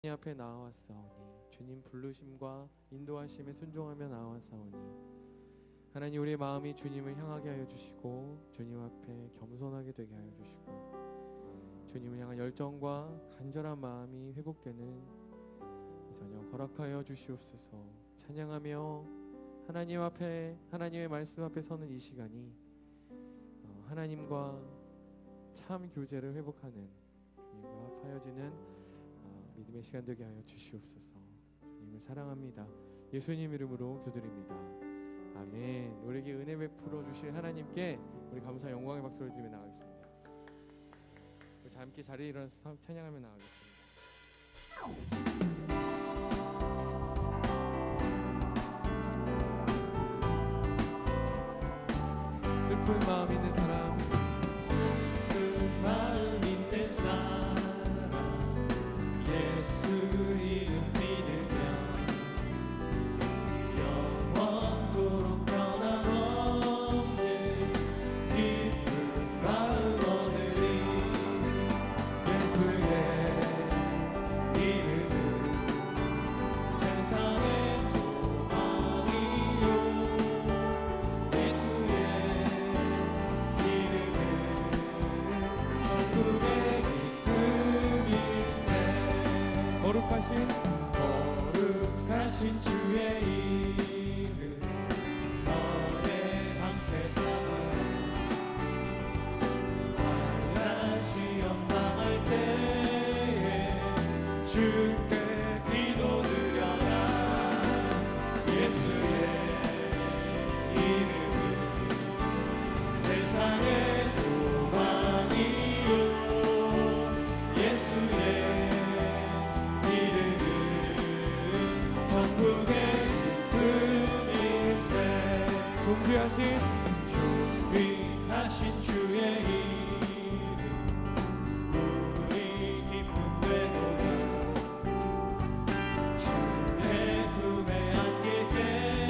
주님 앞에 나아왔사오니 주님 부르심과 인도하심에 순종하며 나아왔사오니 하나님 우리의 마음이 주님을 향하게 하여 주시고 주님 앞에 겸손하게 되게 하여 주시고 주님을 향한 열정과 간절한 마음이 회복되는 이 저녁 허락하여 주시옵소서. 찬양하며 하나님 앞에 하나님의 말씀 앞에 서는 이 시간이 하나님과 참 교제를 회복하는 주님과 합하여지는 믿음의 시간 되게 하여 주시옵소서. 주님을 사랑합니다. 예수님 이름으로 기도드립니다. 아멘. 우리에게 은혜 베풀어 주실 하나님께 우리 감사 영광의 박수를 드리며 나가겠습니다. 우리 자 함께 자리에 일어나서 찬양하며 나가겠습니다. 슬픈 마음 있는 사람, 슬픈 마음 있는 사람, 예수 이름 믿으면 영원토록 변함없는 기쁜 마음 얻으리. 예수의 이름은 세상의 소망이요, 예수의 천국의 기쁨일세. 거룩하신 주의 이름 너의 함께 삼아 환난 시험 당할 때에 주께 기도드려라. 예수의 이름은 세상의 소망이요, 예수의 이름은 천국의 기쁨일세. 존귀하신 주의 이름 우리 기쁨 되도다. 주의 품에 안길 때에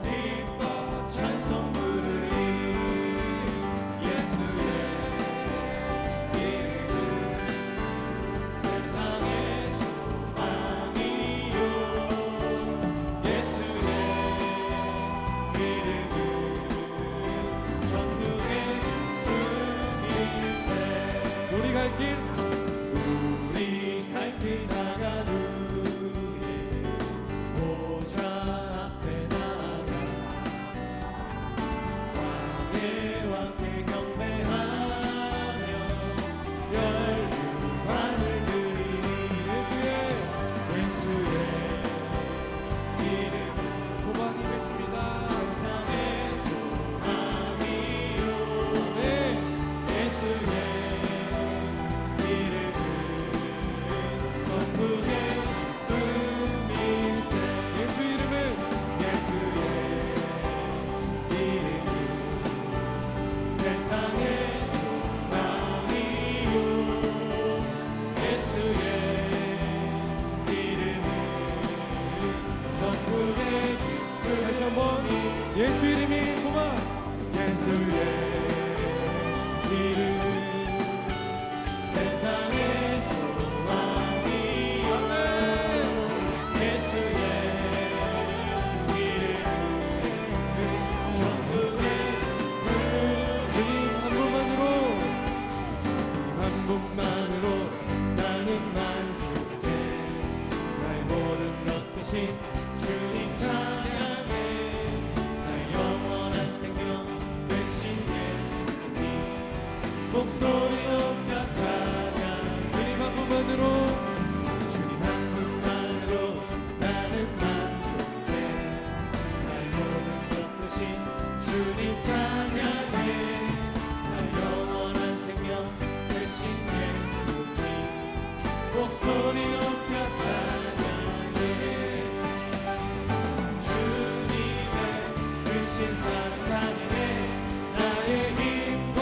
기뻐 찬송 부르리. 예수의 이름은 세상의 소망이요, 예수의 이름은 천국의 기쁨일세. 우리 갈 길 나간 후에 보좌 앞에 나가 왕의 왕께 경배하며 열륜관을 드리니. 예수의 이름은 소망이 되십니다. 세상의 소망이요, 네. 예수의 이름은 천국의 기쁨일세. 예수 이름은 예수의 이름은 세상의 소망이요, 예수의 이름은 천국의 다시 한번 기쁨일세. 예수 이름이 소망. 예수의 이름은 세상의 소망이요, 예수의 이름은 천국의 주님 한 분만으로 주님 한 분만으로 나는 만족해. 나의 모든 것 대신 주님 찬양해. 나의 영원한 생명 되신 예수님 목소리 높여 찬양. 주님 한 분만으로 주님 한 분만으로 나는 만족해. 나의 모든 것 대신 주님 찬양해. 나의 영원한 생명 되신 예수님 목소리 높여 찬양해. 주님의 크신 사랑 찬양해. 나의 힘과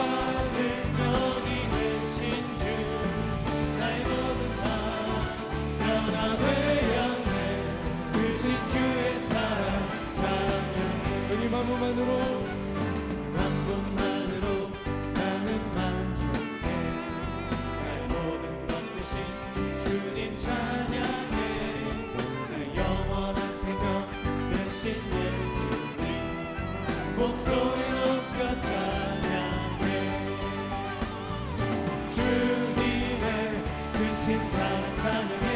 능력이 되신 주, 나의 모든 삶 변화되었네. 크신 주의 사랑 찬양해. 주님 한 분만으로 주님 한 분만으로 나는 만족해. 나의 모든 것 대신 주님 목소리 높여 찬양해 주님의 크신 사랑 찬양해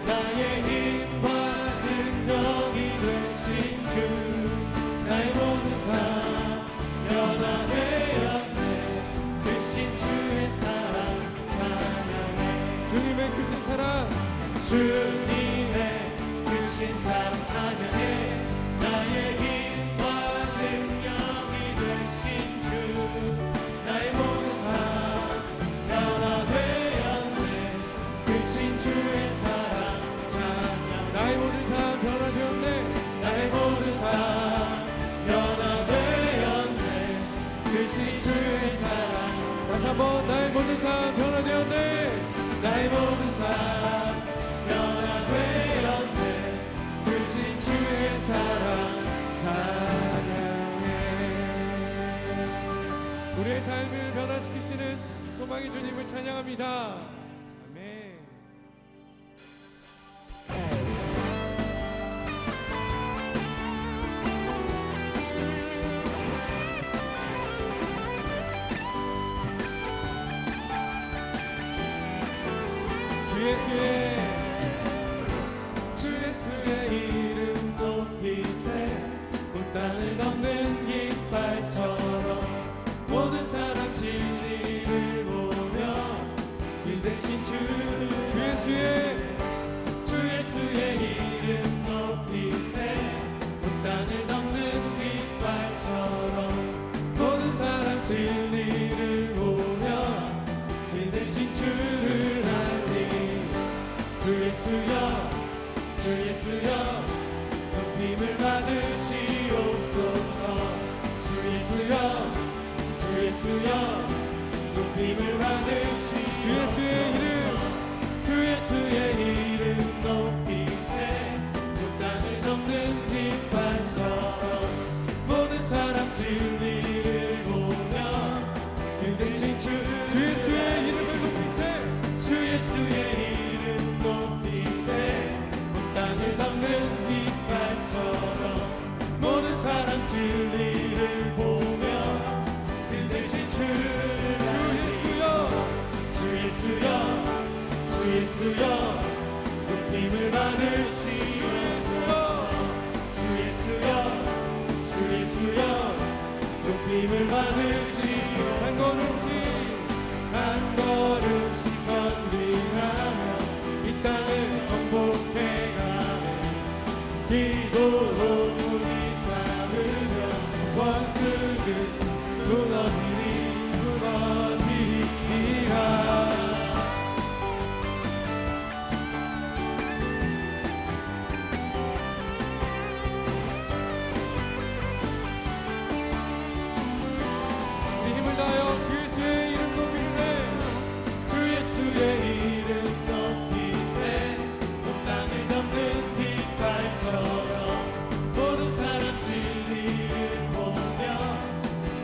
나의 힘과 능력이 되신 주 나의 모든 삶 변화되었네 크신 주의 사랑 찬양해 주님의 크신 사랑 주님의 크신 사랑 찬양해 나의 힘과 능력이 되신 주 나의 모든 삶 변화되었네 크신 주의 사랑 찬양해 나의 모든 삶 변화되었네 나의 모든 삶 변화되었네 크신 주의 사랑 다시 한번 나의 모든 삶 변화되었네 나의 모든 삶 변화되었네 크신 주의 사랑 찬양해 우리의 삶을 변화시키시는 소망의 주님을 찬양합니다. 아멘. 주 예수의 이름 높이세 온 땅을 덮는 깃발처럼 모든 사람 진리를 보며 길 대신 주 예수의 이름 높이세 온 땅을 덮는 깃발처럼 모든 사람 진리를 보며 길 대신 주를 알리 주 예수여 높임을 받으시옵소서 주 예수여 높임을 받으시옵소서 주 예수의 이름 높이세 온 땅을 덮는 깃발처럼 모든 사람 진리를 보며 길 대신 주 예수의 이름을 높이세 주 예수의 이름 높이세 온 땅을 덮는 깃발처럼 모든 사람 진리를 보며 길 대신 주 예수여 높임을 받으시옵소서 주 예수여 높임을 받으시옵소서 한 걸음씩 전진하며 이 땅을 정복해가네 기도로 문이 삼으며 원수는 무너지리라 힘을 다하여 주 예수의 이름 높이세 주 예수의 이름 높이세 온 땅을 덮는 깃발처럼 모든 사람 진리를 보며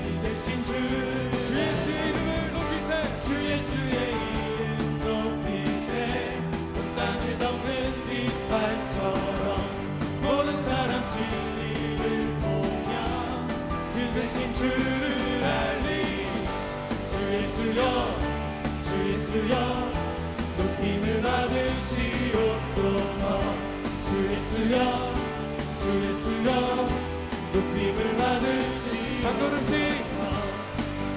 이 대신 주 예수의 이름을 높이세 주 예수의 이름 높이세 온 땅을 덮는 깃발처럼 모든 사람 진리를 보며 그 대신 주를 알리 주 예수여 높임을 받으시옵소서 주 예수여 높임을 받으시옵소서 한 걸음씩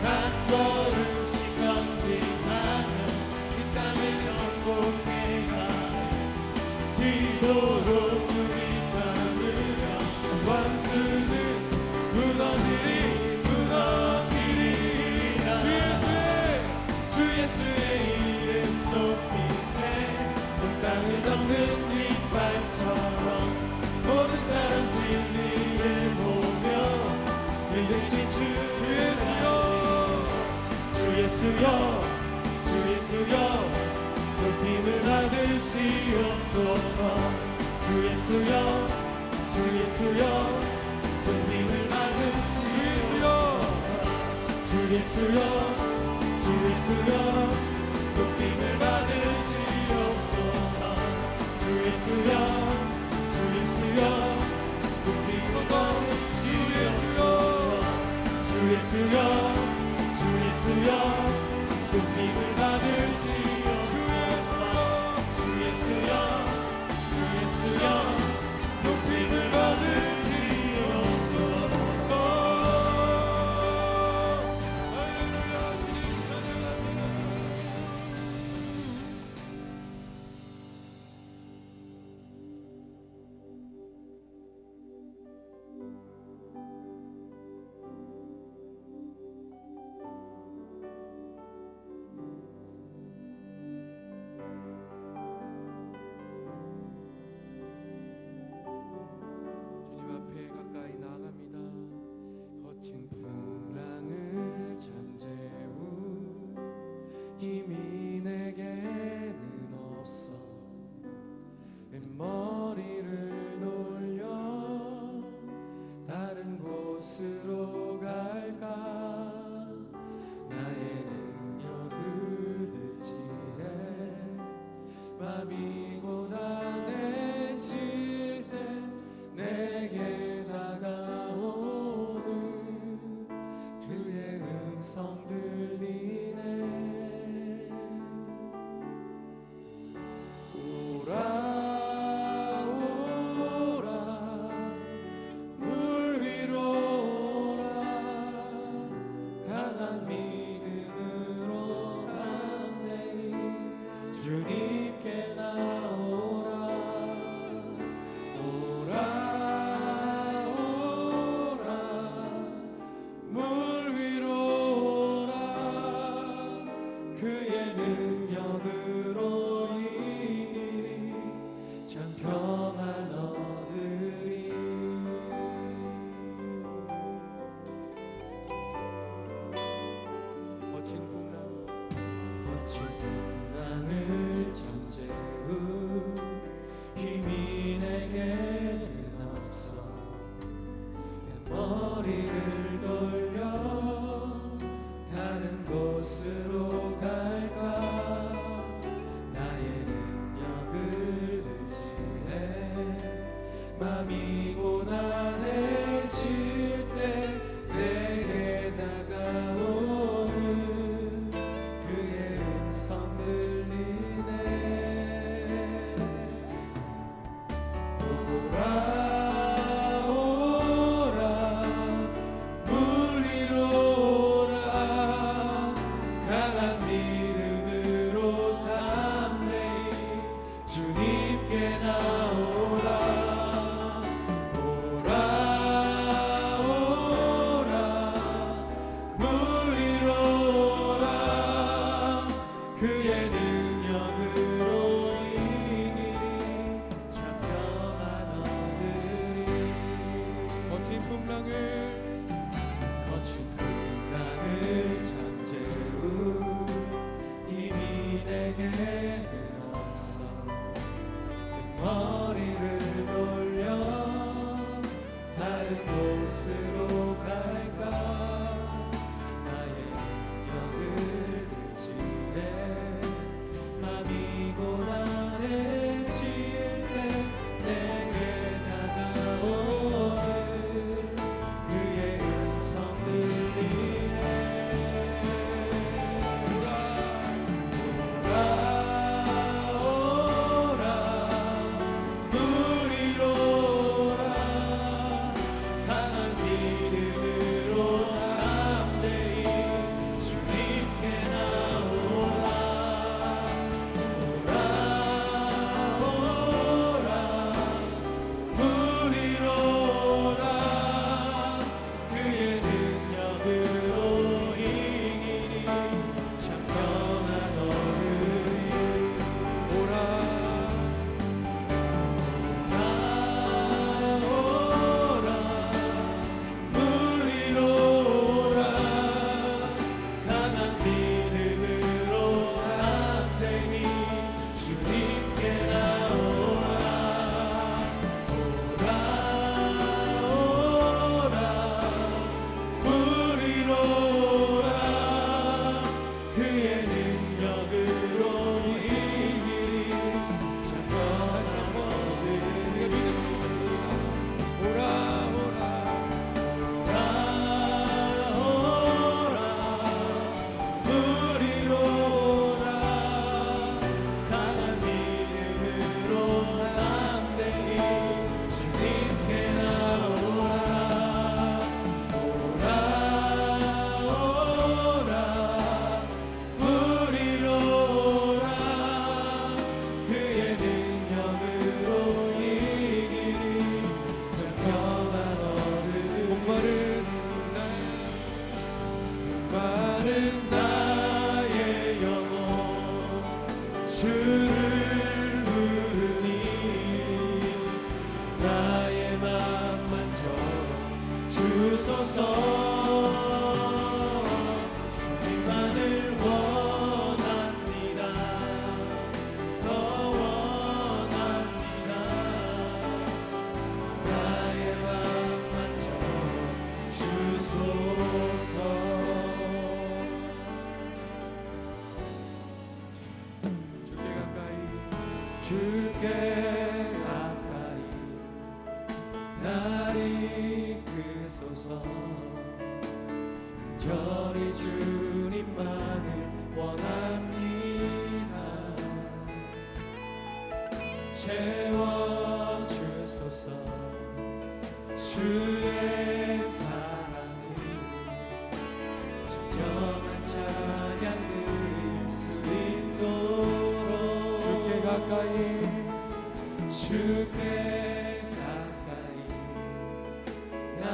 한 걸음씩 전진하며 이 땅을 정복해가네 기도로 문이 삼으며 원수는 무너지리라 주 예수의 이름 높이세 온 땅을 덮는 깃발처럼 모든 사람 진리를 보며 길 대신 주 예수여 높임을 받으시옵소서 주 예수여 높임을 받으시옵소서 주 예수여 높임을 받으시옵소서 주 예수여 높임을 받으시옵소서 맘이 고단해질 때 내게 다가오는 주의 음성 들리네. 오라 오라 물 위로 오라 강한 믿음으로 담대히 주님께 나오라. 오라 오라 물 위로 오라 그의 능력으로 이기리 참 평안 얻으리. 거친 풍랑 거친 풍랑을 잠재우 힘이 내게는 없어. 머리를 돌려 다른 곳으로 갈까. 나의 능력을 의지해 맘이 고단해질 때 내게 다가오는 그의 음성 들리네. 오라 오라 물 위로 오라 강한 믿음으로 담대히 주님께 나오라. 오라 오라 물 위로 오라 그의 능력으로 이기리 참 평안 얻으리. 거친 풍랑을 잠재우 힘이 내게는 없어. 머리를 돌려 다른 곳으로 갈까. 나의 능력을 의지해 맘이 고단해질 때 내게 다가오는 그의 음성 들리네. 오라 오라 주께 가까이 날 이끄소서. 간절히 주님만을 원합니다. 채워주소서. 주의 사랑을 진정한 찬양 드릴 수 있도록 주께 가까이 날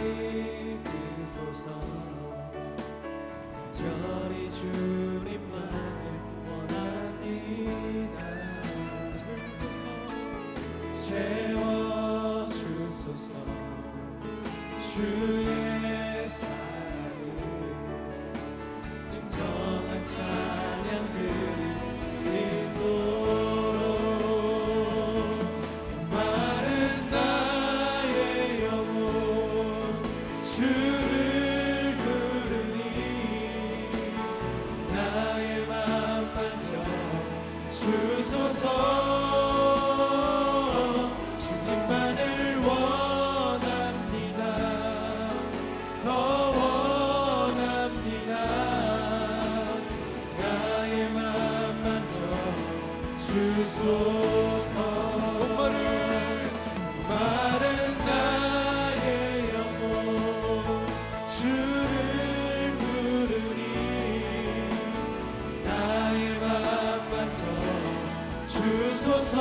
이끄소서. 간절히 주님만을 원합니다. 채워주소서. 주의 사랑을 진정한 찬양 드릴 수 있도록 마른 나의 영혼 주를 부르니 나의 맘 만져 주소서. 주님만을 원합니다. 더 원합니다. 나의 맘 만져 주소서. 마른 나의 영혼 주를 부르니 나의 맘 만져 주소서.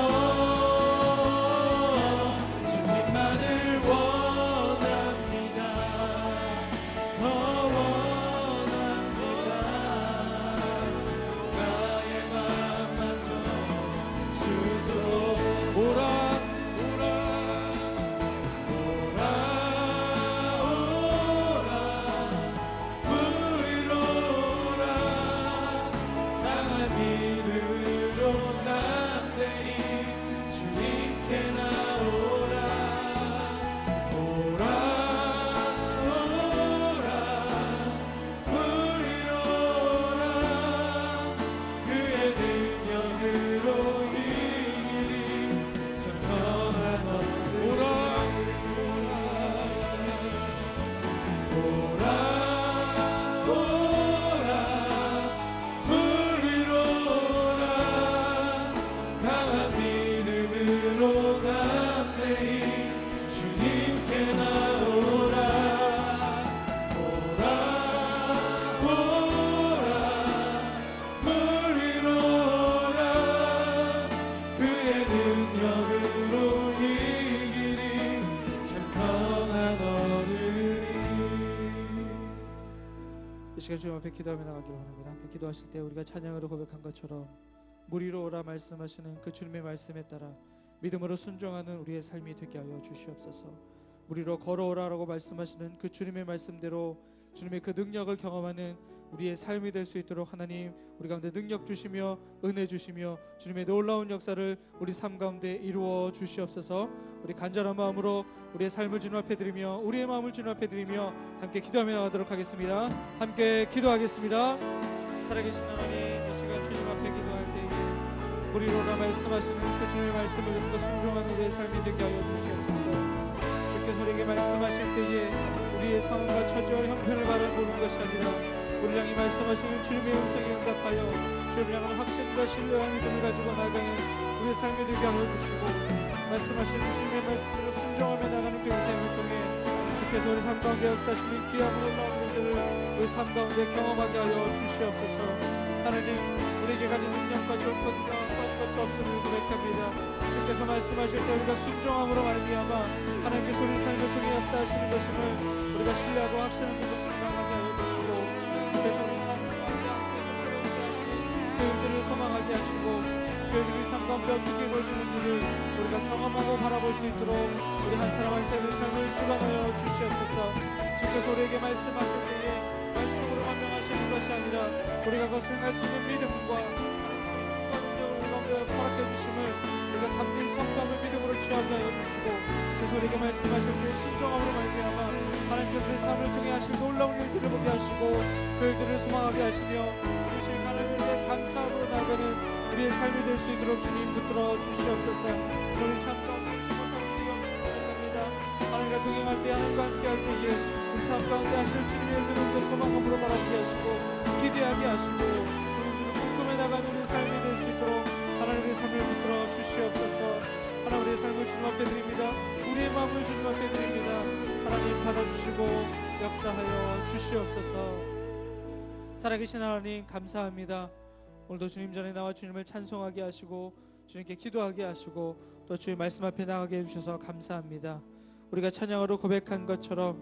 주님만을 원합니다. 더 원합니다. 나의 맘 만져 주소서. 오라 오라 오라 오라 우리로 오라. 강한 믿음으로 남대히 주님께 나오라. 오라 오라 우리로 오라. 그의 능력으로 이기리 전능한 오라 오라 오라 우리로 오라. 강한 믿음으로 담대히 주님께 나오라. 오라 오라 우리로 오라. 그의 능력으로 이기리 전능한 어른이. 이 시간 주님 앞에 기도하며 나가기를 원합니다. 함께 기도하실 때 우리가 찬양으로 고백한 것처럼 무리로 오라 말씀하시는 그 주님의 말씀에 따라 믿음으로 순종하는 우리의 삶이 되게 하여 주시옵소서. 무리로 걸어오라라고 말씀하시는 그 주님의 말씀대로 주님의 그 능력을 경험하는 우리의 삶이 될 수 있도록 하나님 우리 가운데 능력 주시며 은혜 주시며 주님의 놀라운 역사를 우리 삶 가운데 이루어 주시옵소서. 우리 간절한 마음으로 우리의 삶을 주님 앞에 드리며 우리의 마음을 주님 앞에 드리며 함께 기도하며 나가도록 하겠습니다. 함께 기도하겠습니다. 살아계신 하나님, 이 시간 주님 앞에 기도할 때에 우리로라 말씀하시는 그 주님의 말씀을 듣고 순종하는 우리의 삶이 되게 하여 주시옵소서. 주께서 우리에게 말씀하실 때에 우리의 상황과 처지와 형편을 바라보는 것이 아니라 우리 향이 말씀하시는 주님의 음성에 응답하여 주님을 향한 확신과 신뢰와 믿음을 가지고 나아가는 우리의 삶이 되게 하여 주시고 말씀하시는 주님의 말씀으로 순종하며 나가는 그 인생을 통해 주께서 우리 삶 가운데 역사하시는 귀한 놀라운 일들을 우리 삶 가운데 경험하게 하여 주시옵소서. 하나님, 우리에게 가진 능력과 조건과 어떤 것도 없음을 고백합니다. 주께서 말씀하실 때 우리가 순종함으로 말미암아 하나님께서 우리 삶을 통해 역사하시는 것임을 우리가 신뢰하고 확신하는 것을 강하게 하여 주시고 주께서 우리 삶 가운데 하나님께서 새롭게 하시는 그 일들을 소망하게 하시고 그 일들이 삶 가운데 어떻게 이루어지는지를 우리가 경험하고 바라볼 수 있도록 우리 한 사람 한 사람의 삶을 주관하여 주시옵소서. 주께서 우리에게 말씀하실 때에 말씀으로 명하시는 것이 아니라 우리가 그것을 행할 수 있는 믿음과 능력을 허락해 주심을 우리가 담대히 선포함을 믿음으로 취하게 하여 주시고 그래서 우리에게 말씀하실 때 순종함으로 말미암아 하나님께서 우리 삶을 통해 하실 놀라운 일들을 보게 하시고 그 일들을 소망하게 하시며 주신 하나님의 감사함으로 나아가는 우리의 삶이 될 수 있도록 주님 붙들어 주시옵소서. 우리 삶 가운데 행복한 일이 없습니다. 하나님과 동행할 때 하나님과 함께 할 때에 우리 삶 가운데 하실 주님의 일들을 우리가 소망함으로 바라보게 하시고 기대하게 하시고 우리들을 꿈꾸며 나가는 우리 삶이 될 수 있도록 하나님의 삶을 붙들어 주시옵소서. 하나님 우리의 삶을 주님 앞에 드립니다. 우리의 마음을 주님 앞에 드립니다. 하나님 받아주시고 역사하여 주시옵소서. 살아계신 하나님 감사합니다. 오늘도 주님 전에 나와 주님을 찬송하게 하시고 주님께 기도하게 하시고 또 주의 말씀 앞에 나가게 해주셔서 감사합니다. 우리가 찬양으로 고백한 것처럼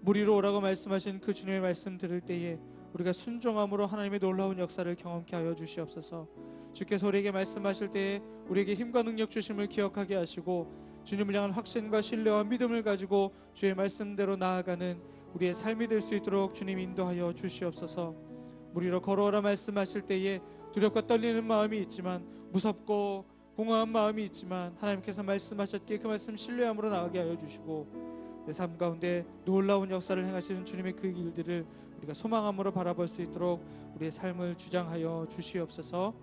무리로 오라고 말씀하신 그 주님의 말씀 들을 때에 우리가 순종함으로 하나님의 놀라운 역사를 경험케 하여 주시옵소서. 주께서 우리에게 말씀하실 때에 우리에게 힘과 능력 주심을 기억하게 하시고 주님을 향한 확신과 신뢰와 믿음을 가지고 주의 말씀대로 나아가는 우리의 삶이 될 수 있도록 주님 인도하여 주시옵소서. 무리로 걸어오라 말씀하실 때에 두렵고 떨리는 마음이 있지만 무섭고 공허한 마음이 있지만 하나님께서 말씀하셨기에 그 말씀 신뢰함으로 나가게 하여 주시고 내 삶 가운데 놀라운 역사를 행하시는 주님의 그 일들을 우리가 소망함으로 바라볼 수 있도록 우리의 삶을 주장하여 주시옵소서.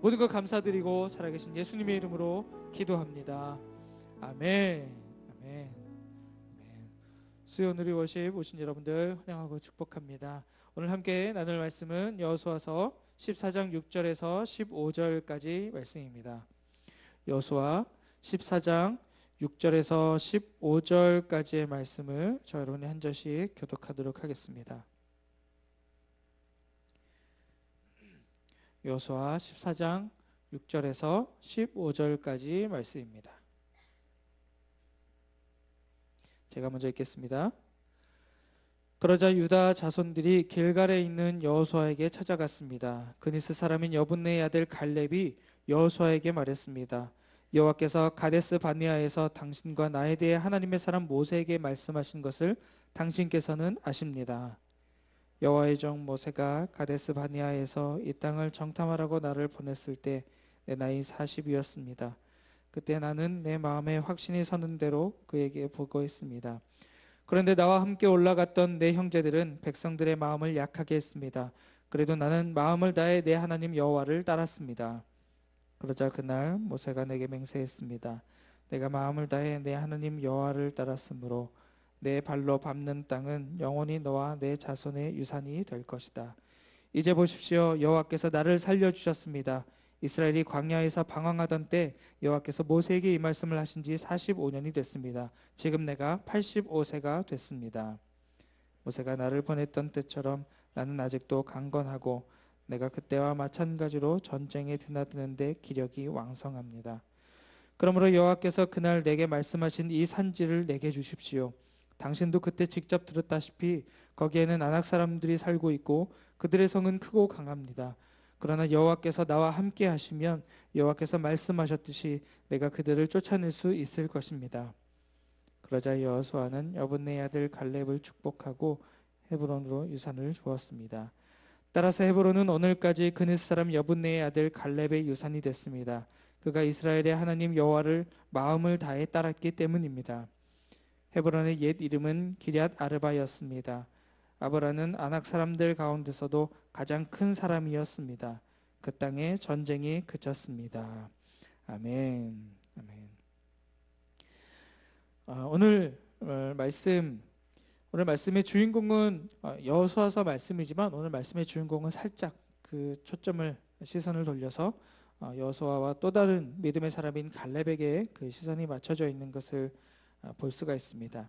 모든 것 감사드리고 살아계신 예수님의 이름으로 기도합니다. 아멘. 아멘. 수요 누리 워십 오신 여러분들 환영하고 축복합니다. 오늘 함께 나눌 말씀은 여호수아서 14장 6절에서 15절까지 말씀입니다. 여호수아 14장 6절에서 15절까지의 말씀을 저 여러분이 한 절씩 교독하도록 하겠습니다. 여호수아 14장 6절에서 15절까지 말씀입니다. 제가 먼저 읽겠습니다. 그러자 유다 자손들이 길갈에 있는 여호수아에게 찾아갔습니다. 그니스 사람인 여분네의 아들 갈렙이 여호수아에게 말했습니다. 여호와께서 가데스 바네아에서 당신과 나에 대해 하나님의 사람 모세에게 말씀하신 것을 당신께서는 아십니다. 여호와의 종 모세가 가데스 바네아에서 이 땅을 정탐하라고 나를 보냈을 때 내 나이 40이었습니다. 그때 나는 내 마음에 확신이 서는 대로 그에게 보고했습니다. 그런데 나와 함께 올라갔던 내 형제들은 백성들의 마음을 약하게 했습니다. 그래도 나는 마음을 다해 내 하나님 여호와를 따랐습니다. 그러자 그날 모세가 내게 맹세했습니다. 내가 마음을 다해 내 하나님 여호와를 따랐으므로 내 발로 밟는 땅은 영원히 너와 내 자손의 유산이 될 것이다. 이제 보십시오. 여호와께서 나를 살려주셨습니다. 이스라엘이 광야에서 방황하던 때 여호와께서 모세에게 이 말씀을 하신 지 45년이 됐습니다. 지금 내가 85세가 됐습니다. 모세가 나를 보냈던 때처럼 나는 아직도 강건하고 내가 그때와 마찬가지로 전쟁에 드나드는데 기력이 왕성합니다. 그러므로 여호와께서 그날 내게 말씀하신 이 산지를 내게 주십시오. 당신도 그때 직접 들었다시피 거기에는 아낙 사람들이 살고 있고 그들의 성은 크고 강합니다. 그러나 여호와께서 나와 함께 하시면 여호와께서 말씀하셨듯이 내가 그들을 쫓아낼 수 있을 것입니다. 그러자 여호수아는 여분네의 아들 갈렙을 축복하고 헤브론으로 유산을 주었습니다. 따라서 헤브론은 오늘까지 그니스 사람 여분네의 아들 갈렙의 유산이 됐습니다. 그가 이스라엘의 하나님 여호와를 마음을 다해 따랐기 때문입니다. 헤브론의 옛 이름은 기럇 아르바였습니다. 아브라는 아낙 사람들 가운데서도 가장 큰 사람이었습니다. 그 땅에 전쟁이 그쳤습니다. 아멘. 아멘. 오늘 말씀의 주인공은 여호수아서 말씀이지만 오늘 말씀의 주인공은 살짝 그 초점을 시선을 돌려서 여호수아와 또 다른 믿음의 사람인 갈렙에게 그 시선이 맞춰져 있는 것을 볼 수가 있습니다.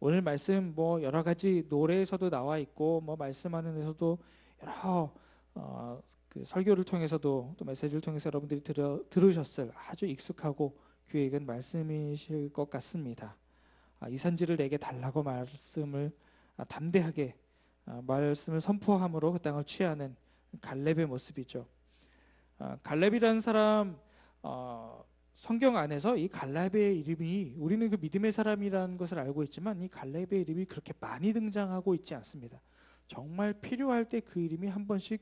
오늘 말씀 여러 가지 노래에서도 나와 있고 말씀하는 데서도 여러 그 설교를 통해서도 또 메시지를 통해서 여러분들이 들으셨을 아주 익숙하고 귀에 익은 말씀이실 것 같습니다. 이 산지를 내게 달라고 말씀을 담대하게 말씀을 선포함으로 그 땅을 취하는 갈렙의 모습이죠. 갈렙이라는 사람 성경 안에서 이 갈렙의 이름이 우리는 그 믿음의 사람이라는 것을 알고 있지만 이 갈렙의 이름이 그렇게 많이 등장하고 있지 않습니다. 정말 필요할 때 그 이름이 한 번씩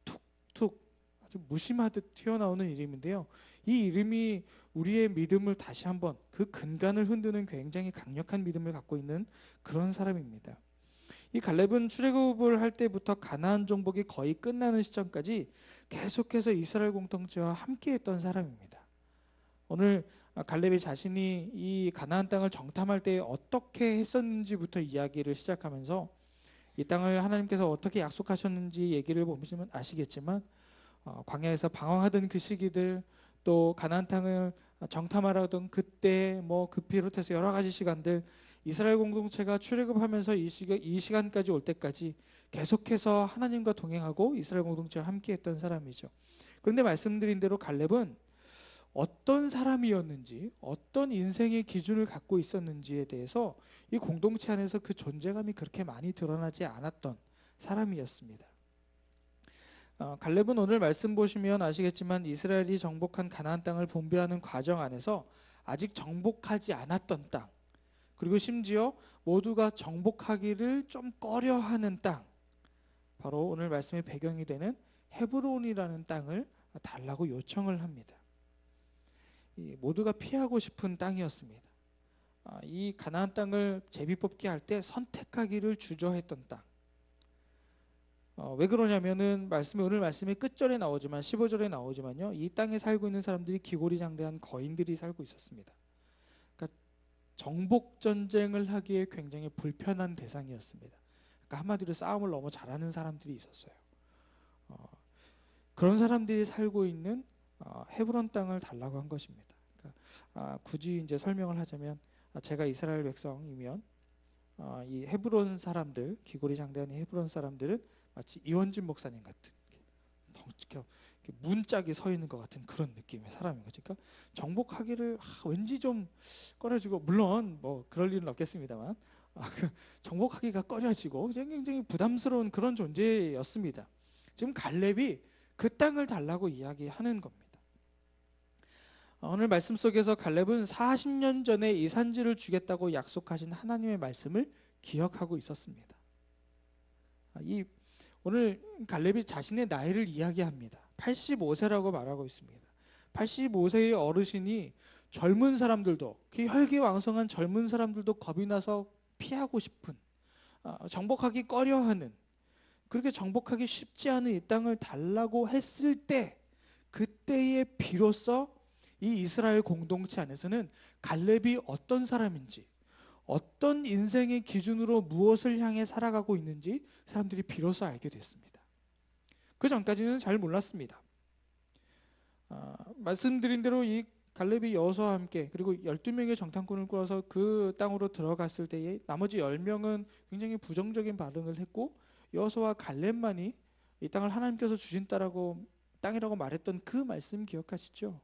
툭툭 아주 무심하듯 튀어나오는 이름인데요. 이 이름이 우리의 믿음을 다시 한번 그 근간을 흔드는 굉장히 강력한 믿음을 갖고 있는 그런 사람입니다. 이 갈렙은 출애굽을 할 때부터 가나안 정복이 거의 끝나는 시점까지 계속해서 이스라엘 공동체와 함께했던 사람입니다. 오늘 갈렙이 자신이 이 가나안 땅을 정탐할 때 어떻게 했었는지부터 이야기를 시작하면서 이 땅을 하나님께서 어떻게 약속하셨는지 얘기를 보시면 아시겠지만 광야에서 방황하던 그 시기들, 또 가나안 땅을 정탐하러 하던 그때 그 비롯해서 여러 가지 시간들, 이스라엘 공동체가 출애굽하면서 이 시간까지 올 때까지 계속해서 하나님과 동행하고 이스라엘 공동체와 함께했던 사람이죠. 그런데 말씀드린 대로 갈렙은 어떤 사람이었는지, 어떤 인생의 기준을 갖고 있었는지에 대해서 이 공동체 안에서 그 존재감이 그렇게 많이 드러나지 않았던 사람이었습니다. 갈렙은 오늘 말씀 보시면 아시겠지만 이스라엘이 정복한 가나안 땅을 분배하는 과정 안에서 아직 정복하지 않았던 땅, 그리고 심지어 모두가 정복하기를 좀 꺼려하는 땅, 바로 오늘 말씀의 배경이 되는 헤브론이라는 땅을 달라고 요청을 합니다. 모두가 피하고 싶은 땅이었습니다. 이 가나안 땅을 제비 뽑기 할 때 선택하기를 주저했던 땅. 왜 그러냐면은 오늘 말씀의 끝절에 나오지만 15절에 나오지만요, 이 땅에 살고 있는 사람들이 기고리장대한 거인들이 살고 있었습니다. 그러니까 정복 전쟁을 하기에 굉장히 불편한 대상이었습니다. 그러니까 한마디로 싸움을 너무 잘하는 사람들이 있었어요. 그런 사람들이 살고 있는 헤브론 땅을 달라고 한 것입니다. 그러니까 굳이 이제 설명을 하자면, 제가 이스라엘 백성이면 이 헤브론 사람들, 기고리장대한 헤브론 사람들은 마치 이원진 목사님 같은 문짝이 서 있는 것 같은 그런 느낌의 사람인 거죠. 그러니까 정복하기를 왠지 좀 꺼려지고, 물론 그럴 일은 없겠습니다만 정복하기가 꺼려지고 굉장히 부담스러운 그런 존재였습니다. 지금 갈렙이 그 땅을 달라고 이야기하는 겁니다. 오늘 말씀 속에서 갈렙은 40년 전에 이 산지를 주겠다고 약속하신 하나님의 말씀을 기억하고 있었습니다. 오늘 갈렙이 자신의 나이를 이야기합니다. 85세라고 말하고 있습니다. 85세의 어르신이 젊은 사람들도, 그 혈기왕성한 젊은 사람들도 겁이 나서 피하고 싶은, 정복하기 꺼려하는, 그렇게 정복하기 쉽지 않은 이 땅을 달라고 했을 때, 그때에 비로소 이 이스라엘 공동체 안에서는 갈렙이 어떤 사람인지, 어떤 인생의 기준으로 무엇을 향해 살아가고 있는지 사람들이 비로소 알게 됐습니다. 그 전까지는 잘 몰랐습니다. 말씀드린 대로 이 갈렙이 여호수아와 함께, 그리고 12명의 정탐꾼을 꾸려서 그 땅으로 들어갔을 때에 나머지 10명은 굉장히 부정적인 반응을 했고, 여호수아와 갈렙만이 이 땅을 하나님께서 주신 땅이라고 말했던 그 말씀 기억하시죠?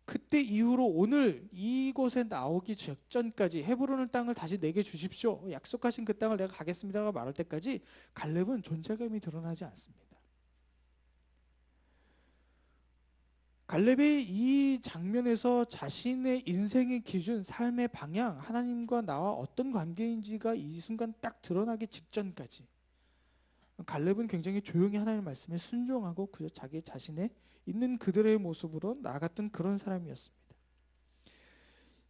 그때 이후로 오늘 이곳에 나오기 직전까지 헤브론을 땅을 다시 내게 주십시오, 약속하신 그 땅을 내가 가겠습니다가 말할 때까지 갈렙은 존재감이 드러나지 않습니다. 갈렙의 이 장면에서 자신의 인생의 기준, 삶의 방향, 하나님과 나와 어떤 관계인지가 이 순간 딱 드러나기 직전까지 갈렙은 굉장히 조용히 하나님의 말씀에 순종하고 그저 자기 자신의 있는 그들의 모습으로 나아갔던 그런 사람이었습니다.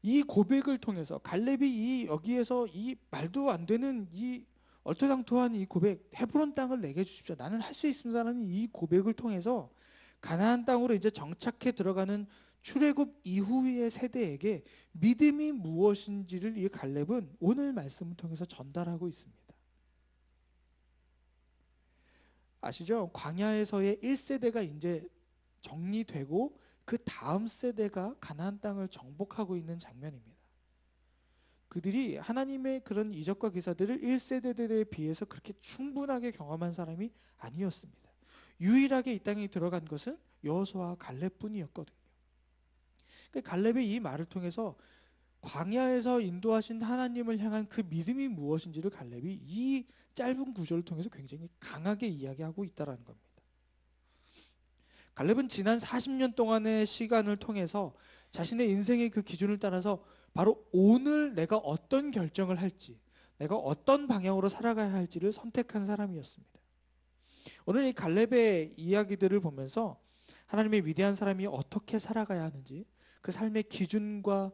이 고백을 통해서 갈렙이 여기에서 이 말도 안 되는 이 얼토당토한 이 고백, 헤브론 땅을 내게 주십시오, 나는 할 수 있습니다라는 이 고백을 통해서 가나안 땅으로 이제 정착해 들어가는 출애굽 이후의 세대에게 믿음이 무엇인지를 이 갈렙은 오늘 말씀을 통해서 전달하고 있습니다. 아시죠? 광야에서의 1세대가 이제 정리되고 그 다음 세대가 가나안 땅을 정복하고 있는 장면입니다. 그들이 하나님의 그런 이적과 기사들을 1세대들에 비해서 그렇게 충분하게 경험한 사람이 아니었습니다. 유일하게 이 땅에 들어간 것은 여호수아와 갈렙뿐이었거든요. 갈렙의 이 말을 통해서 광야에서 인도하신 하나님을 향한 그 믿음이 무엇인지를 갈렙이 이 짧은 구절을 통해서 굉장히 강하게 이야기하고 있다는 겁니다. 갈렙은 지난 40년 동안의 시간을 통해서 자신의 인생의 그 기준을 따라서 바로 오늘 내가 어떤 결정을 할지, 내가 어떤 방향으로 살아가야 할지를 선택한 사람이었습니다. 오늘 이 갈렙의 이야기들을 보면서 하나님의 위대한 사람이 어떻게 살아가야 하는지, 그 삶의 기준과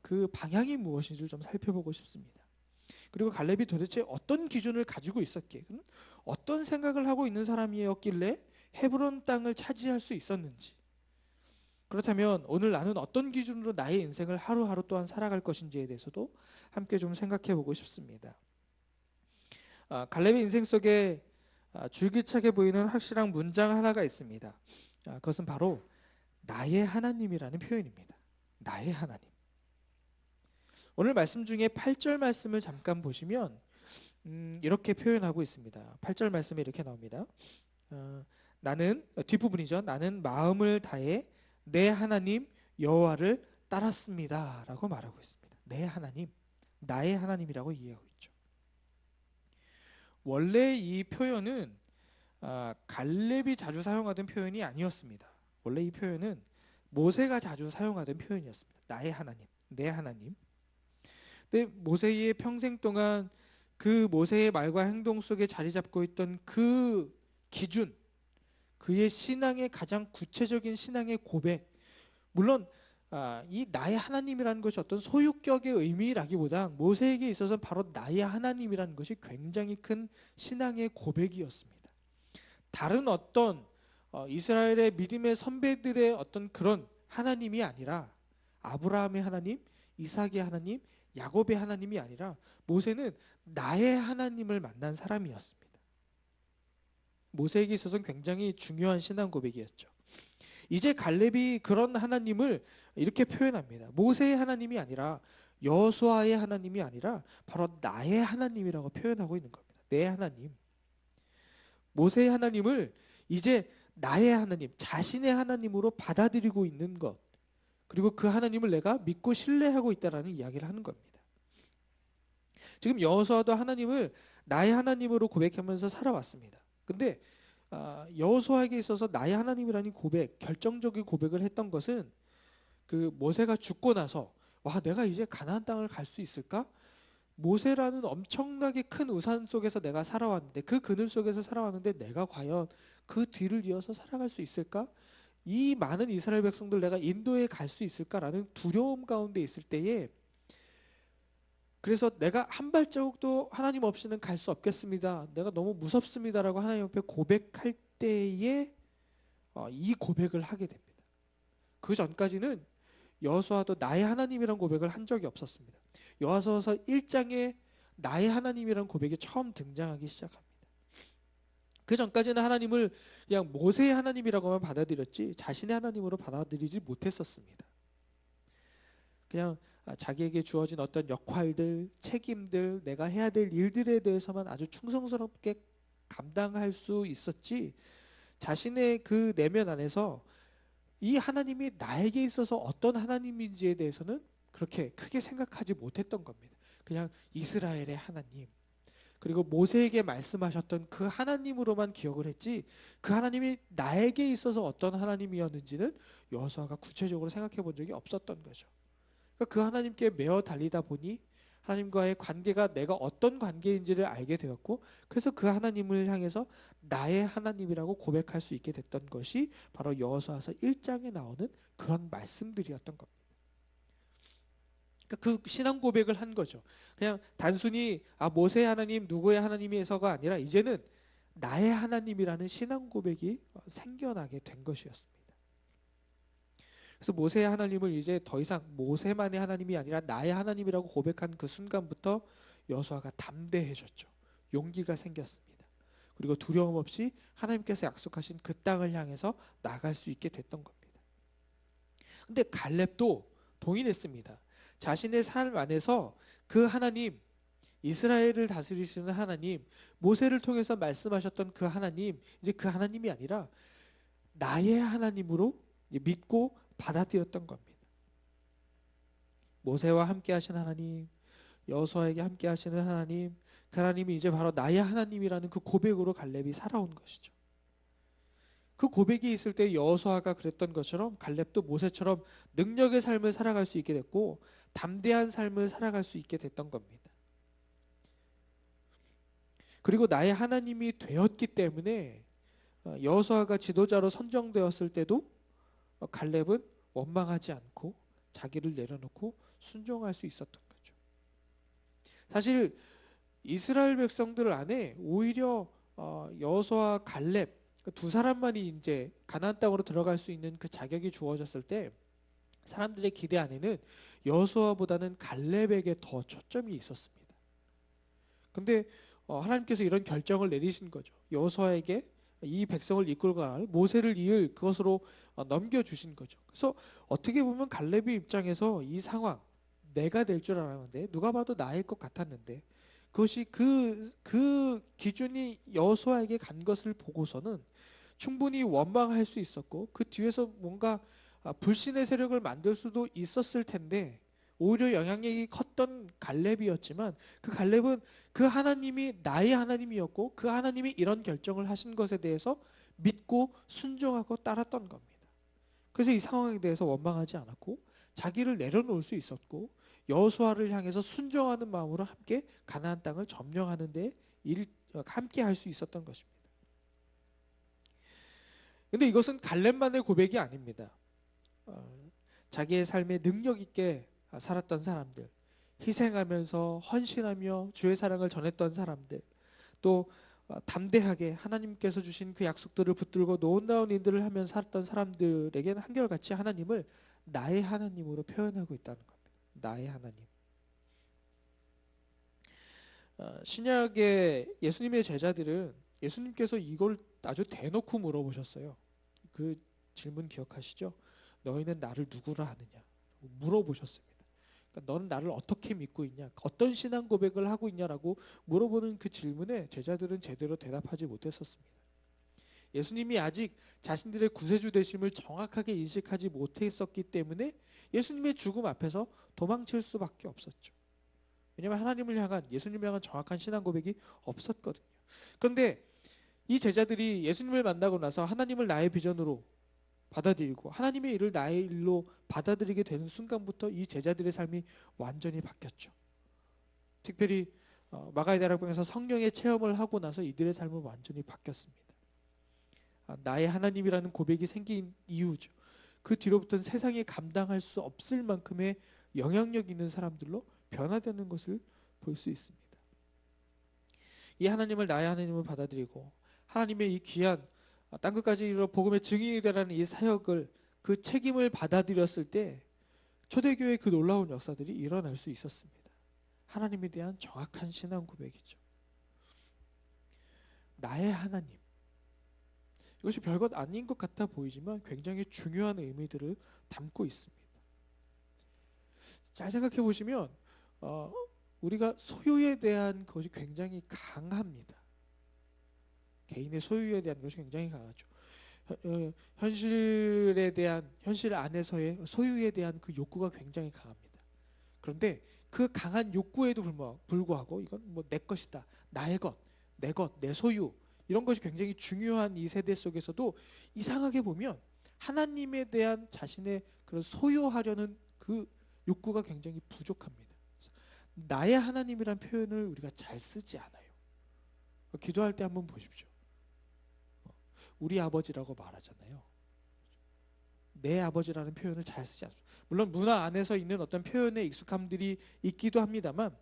그 방향이 무엇인지를 좀 살펴보고 싶습니다. 그리고 갈렙이 도대체 어떤 기준을 가지고 있었기에, 어떤 생각을 하고 있는 사람이었길래 헤브론 땅을 차지할 수 있었는지, 그렇다면 오늘 나는 어떤 기준으로 나의 인생을 하루하루 또한 살아갈 것인지에 대해서도 함께 좀 생각해 보고 싶습니다. 갈렙의 인생 속에 줄기차게 보이는 확실한 문장 하나가 있습니다. 그것은 바로 나의 하나님이라는 표현입니다. 나의 하나님. 오늘 말씀 중에 8절 말씀을 잠깐 보시면 이렇게 표현하고 있습니다. 8절 말씀에 이렇게 나옵니다. 나는 뒷부분이죠. 나는 마음을 다해 내 하나님 여호와를 따랐습니다 라고 말하고 있습니다. 내 하나님, 나의 하나님이라고 이해하고 있죠. 원래 이 표현은 갈렙이 자주 사용하던 표현이 아니었습니다. 원래 이 표현은 모세가 자주 사용하던 표현이었습니다. 나의 하나님, 내 하나님. 근데 모세의 평생 동안 그 모세의 말과 행동 속에 자리 잡고 있던 그 기준, 그의 신앙의 가장 구체적인 신앙의 고백, 물론 이 나의 하나님이라는 것이 어떤 소유격의 의미라기보다 모세에게 있어서 바로 나의 하나님이라는 것이 굉장히 큰 신앙의 고백이었습니다. 다른 어떤 이스라엘의 믿음의 선배들의 어떤 그런 하나님이 아니라 아브라함의 하나님, 이삭의 하나님, 야곱의 하나님이 아니라 모세는 나의 하나님을 만난 사람이었습니다. 모세에게 있어서는 굉장히 중요한 신앙 고백이었죠. 이제 갈렙이 그런 하나님을 이렇게 표현합니다. 모세의 하나님이 아니라 여호수아의 하나님이 아니라 바로 나의 하나님이라고 표현하고 있는 겁니다. 내 하나님. 모세의 하나님을 이제 나의 하나님, 자신의 하나님으로 받아들이고 있는 것, 그리고 그 하나님을 내가 믿고 신뢰하고 있다라는 이야기를 하는 겁니다. 지금 여호수아도 하나님을 나의 하나님으로 고백하면서 살아왔습니다. 근데 여호수아에게 있어서 나의 하나님이라는 고백, 결정적인 고백을 했던 것은 그 모세가 죽고 나서 와, 내가 이제 가나안 땅을 갈 수 있을까? 모세라는 엄청나게 큰 우산 속에서 내가 살아왔는데, 그 그늘 속에서 살아왔는데 내가 과연 그 뒤를 이어서 살아갈 수 있을까? 이 많은 이스라엘 백성들 내가 인도에 갈 수 있을까라는 두려움 가운데 있을 때에, 그래서 내가 한 발자국도 하나님 없이는 갈 수 없겠습니다, 내가 너무 무섭습니다라고 하나님 앞에 고백할 때에 이 고백을 하게 됩니다. 그 전까지는 여호수아도 나의 하나님이란 고백을 한 적이 없었습니다. 여호수아서 1장에 나의 하나님이란 고백이 처음 등장하기 시작합니다. 그 전까지는 하나님을 그냥 모세의 하나님이라고만 받아들였지 자신의 하나님으로 받아들이지 못했었습니다. 그냥 자기에게 주어진 어떤 역할들, 책임들, 내가 해야 될 일들에 대해서만 아주 충성스럽게 감당할 수 있었지, 자신의 그 내면 안에서 이 하나님이 나에게 있어서 어떤 하나님인지에 대해서는 그렇게 크게 생각하지 못했던 겁니다. 그냥 이스라엘의 하나님, 그리고 모세에게 말씀하셨던 그 하나님으로만 기억을 했지, 그 하나님이 나에게 있어서 어떤 하나님이었는지는 여호수아가 구체적으로 생각해 본 적이 없었던 거죠. 그러니까 그 하나님께 매어 달리다 보니 하나님과의 관계가 내가 어떤 관계인지를 알게 되었고, 그래서 그 하나님을 향해서 나의 하나님이라고 고백할 수 있게 됐던 것이 바로 여호수아서 1장에 나오는 그런 말씀들이었던 겁니다. 그러니까 그 신앙 고백을 한 거죠. 그냥 단순히 모세의 하나님, 누구의 하나님에서가 아니라 이제는 나의 하나님이라는 신앙 고백이 생겨나게 된 것이었습니다. 그래서 모세의 하나님을 이제 더 이상 모세만의 하나님이 아니라 나의 하나님이라고 고백한 그 순간부터 여호수아가 담대해졌죠. 용기가 생겼습니다. 그리고 두려움 없이 하나님께서 약속하신 그 땅을 향해서 나갈 수 있게 됐던 겁니다. 근데 갈렙도 동일했습니다. 자신의 삶 안에서 그 하나님, 이스라엘을 다스리시는 하나님, 모세를 통해서 말씀하셨던 그 하나님, 이제 그 하나님이 아니라 나의 하나님으로 믿고 받아들였던 겁니다. 모세와 함께 하신 하나님, 여호수아에게 함께 하시는 하나님, 그 하나님이 이제 바로 나의 하나님이라는 그 고백으로 갈렙이 살아온 것이죠. 그 고백이 있을 때 여호수아가 그랬던 것처럼 갈렙도 모세처럼 능력의 삶을 살아갈 수 있게 됐고, 담대한 삶을 살아갈 수 있게 됐던 겁니다. 그리고 나의 하나님이 되었기 때문에 여호수아가 지도자로 선정되었을 때도 갈렙은 원망하지 않고 자기를 내려놓고 순종할 수 있었던 거죠. 사실 이스라엘 백성들 안에 오히려 여호수아, 갈렙, 두 사람만이 이제 가나안 땅으로 들어갈 수 있는 그 자격이 주어졌을 때 사람들의 기대 안에는 여호수아보다는 갈렙에게 더 초점이 있었습니다. 근데 하나님께서 이런 결정을 내리신 거죠. 여호수아에게 이 백성을 이끌고 갈 모세를 이을 그것으로 넘겨주신 거죠. 그래서 어떻게 보면 갈렙의 입장에서 이 상황, 내가 될 줄 알았는데 누가 봐도 나일 것 같았는데 그것이 그 기준이 여호수아에게 간 것을 보고서는 충분히 원망할 수 있었고 그 뒤에서 뭔가 불신의 세력을 만들 수도 있었을 텐데 오히려 영향력이 컸던 갈렙이었지만 그 갈렙은 그 하나님이 나의 하나님이었고 그 하나님이 이런 결정을 하신 것에 대해서 믿고 순종하고 따랐던 겁니다. 그래서 이 상황에 대해서 원망하지 않았고 자기를 내려놓을 수 있었고 여호수아를 향해서 순종하는 마음으로 함께 가나안 땅을 점령하는 데 함께 할 수 있었던 것입니다. 근데 이것은 갈렙만의 고백이 아닙니다. 자기의 삶에 능력 있게 살았던 사람들, 희생하면서 헌신하며 주의 사랑을 전했던 사람들, 또 담대하게 하나님께서 주신 그 약속들을 붙들고 놀라운 일들을 하면서 살았던 사람들에게는 한결같이 하나님을 나의 하나님으로 표현하고 있다는 겁니다. 나의 하나님. 신약의 예수님의 제자들은 예수님께서 이걸 아주 대놓고 물어보셨어요. 그 질문 기억하시죠? 너희는 나를 누구라 하느냐? 물어보셨습니다. 그러니까 너는 나를 어떻게 믿고 있냐? 어떤 신앙 고백을 하고 있냐라고 물어보는 그 질문에 제자들은 제대로 대답하지 못했었습니다. 예수님이 아직 자신들의 구세주 되심을 정확하게 인식하지 못했었기 때문에 예수님의 죽음 앞에서 도망칠 수밖에 없었죠. 왜냐하면 하나님을 향한 예수님을 향한 정확한 신앙 고백이 없었거든요. 그런데 이 제자들이 예수님을 만나고 나서 하나님을 나의 비전으로 받아들이고 하나님의 일을 나의 일로 받아들이게 되는 순간부터 이 제자들의 삶이 완전히 바뀌었죠. 특별히 마가의 다락방에서 성령의 체험을 하고 나서 이들의 삶은 완전히 바뀌었습니다. 나의 하나님이라는 고백이 생긴 이유죠. 그 뒤로부터는 세상에 감당할 수 없을 만큼의 영향력 있는 사람들로 변화되는 것을 볼 수 있습니다. 이 하나님을 나의 하나님을 받아들이고 하나님의 이 귀한 땅끝까지 이르러 복음의 증인이 되라는 이 사역을 그 책임을 받아들였을 때 초대교회의 그 놀라운 역사들이 일어날 수 있었습니다. 하나님에 대한 정확한 신앙 고백이죠. 나의 하나님. 이것이 별것 아닌 것 같아 보이지만 굉장히 중요한 의미들을 담고 있습니다. 잘 생각해 보시면 우리가 소유에 대한 것이 굉장히 강합니다. 개인의 소유에 대한 것이 굉장히 강하죠. 현실 안에서의 소유에 대한 그 욕구가 굉장히 강합니다. 그런데 그 강한 욕구에도 불구하고 이건 뭐 내 것이다, 나의 것, 내 것, 내 소유 이런 것이 굉장히 중요한 이 세대 속에서도 이상하게 보면 하나님에 대한 자신의 그런 소유하려는 그 욕구가 굉장히 부족합니다. 나의 하나님이란 표현을 우리가 잘 쓰지 않아요. 기도할 때 한번 보십시오. 우리 아버지라고 말하잖아요. 내 아버지라는 표현을 잘 쓰지 않습니다. 물론 문화 안에서 있는 어떤 표현의 익숙함들이 있기도 합니다만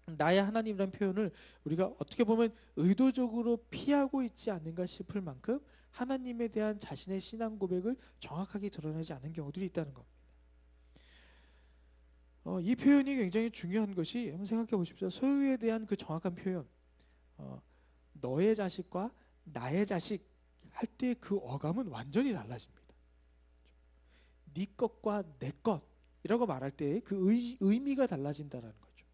나의 하나님이라는 표현을 우리가 어떻게 보면 의도적으로 피하고 있지 않는가 싶을 만큼 하나님에 대한 자신의 신앙 고백을 정확하게 드러내지 않은 경우들이 있다는 겁니다. 이 표현이 굉장히 중요한 것이 한번 생각해 보십시오. 소유에 대한 그 정확한 표현, 너의 자식과 나의 자식 할 때 그 어감은 완전히 달라집니다. 네 것과 내 것이라고 말할 때 그 의미가 달라진다는 거죠.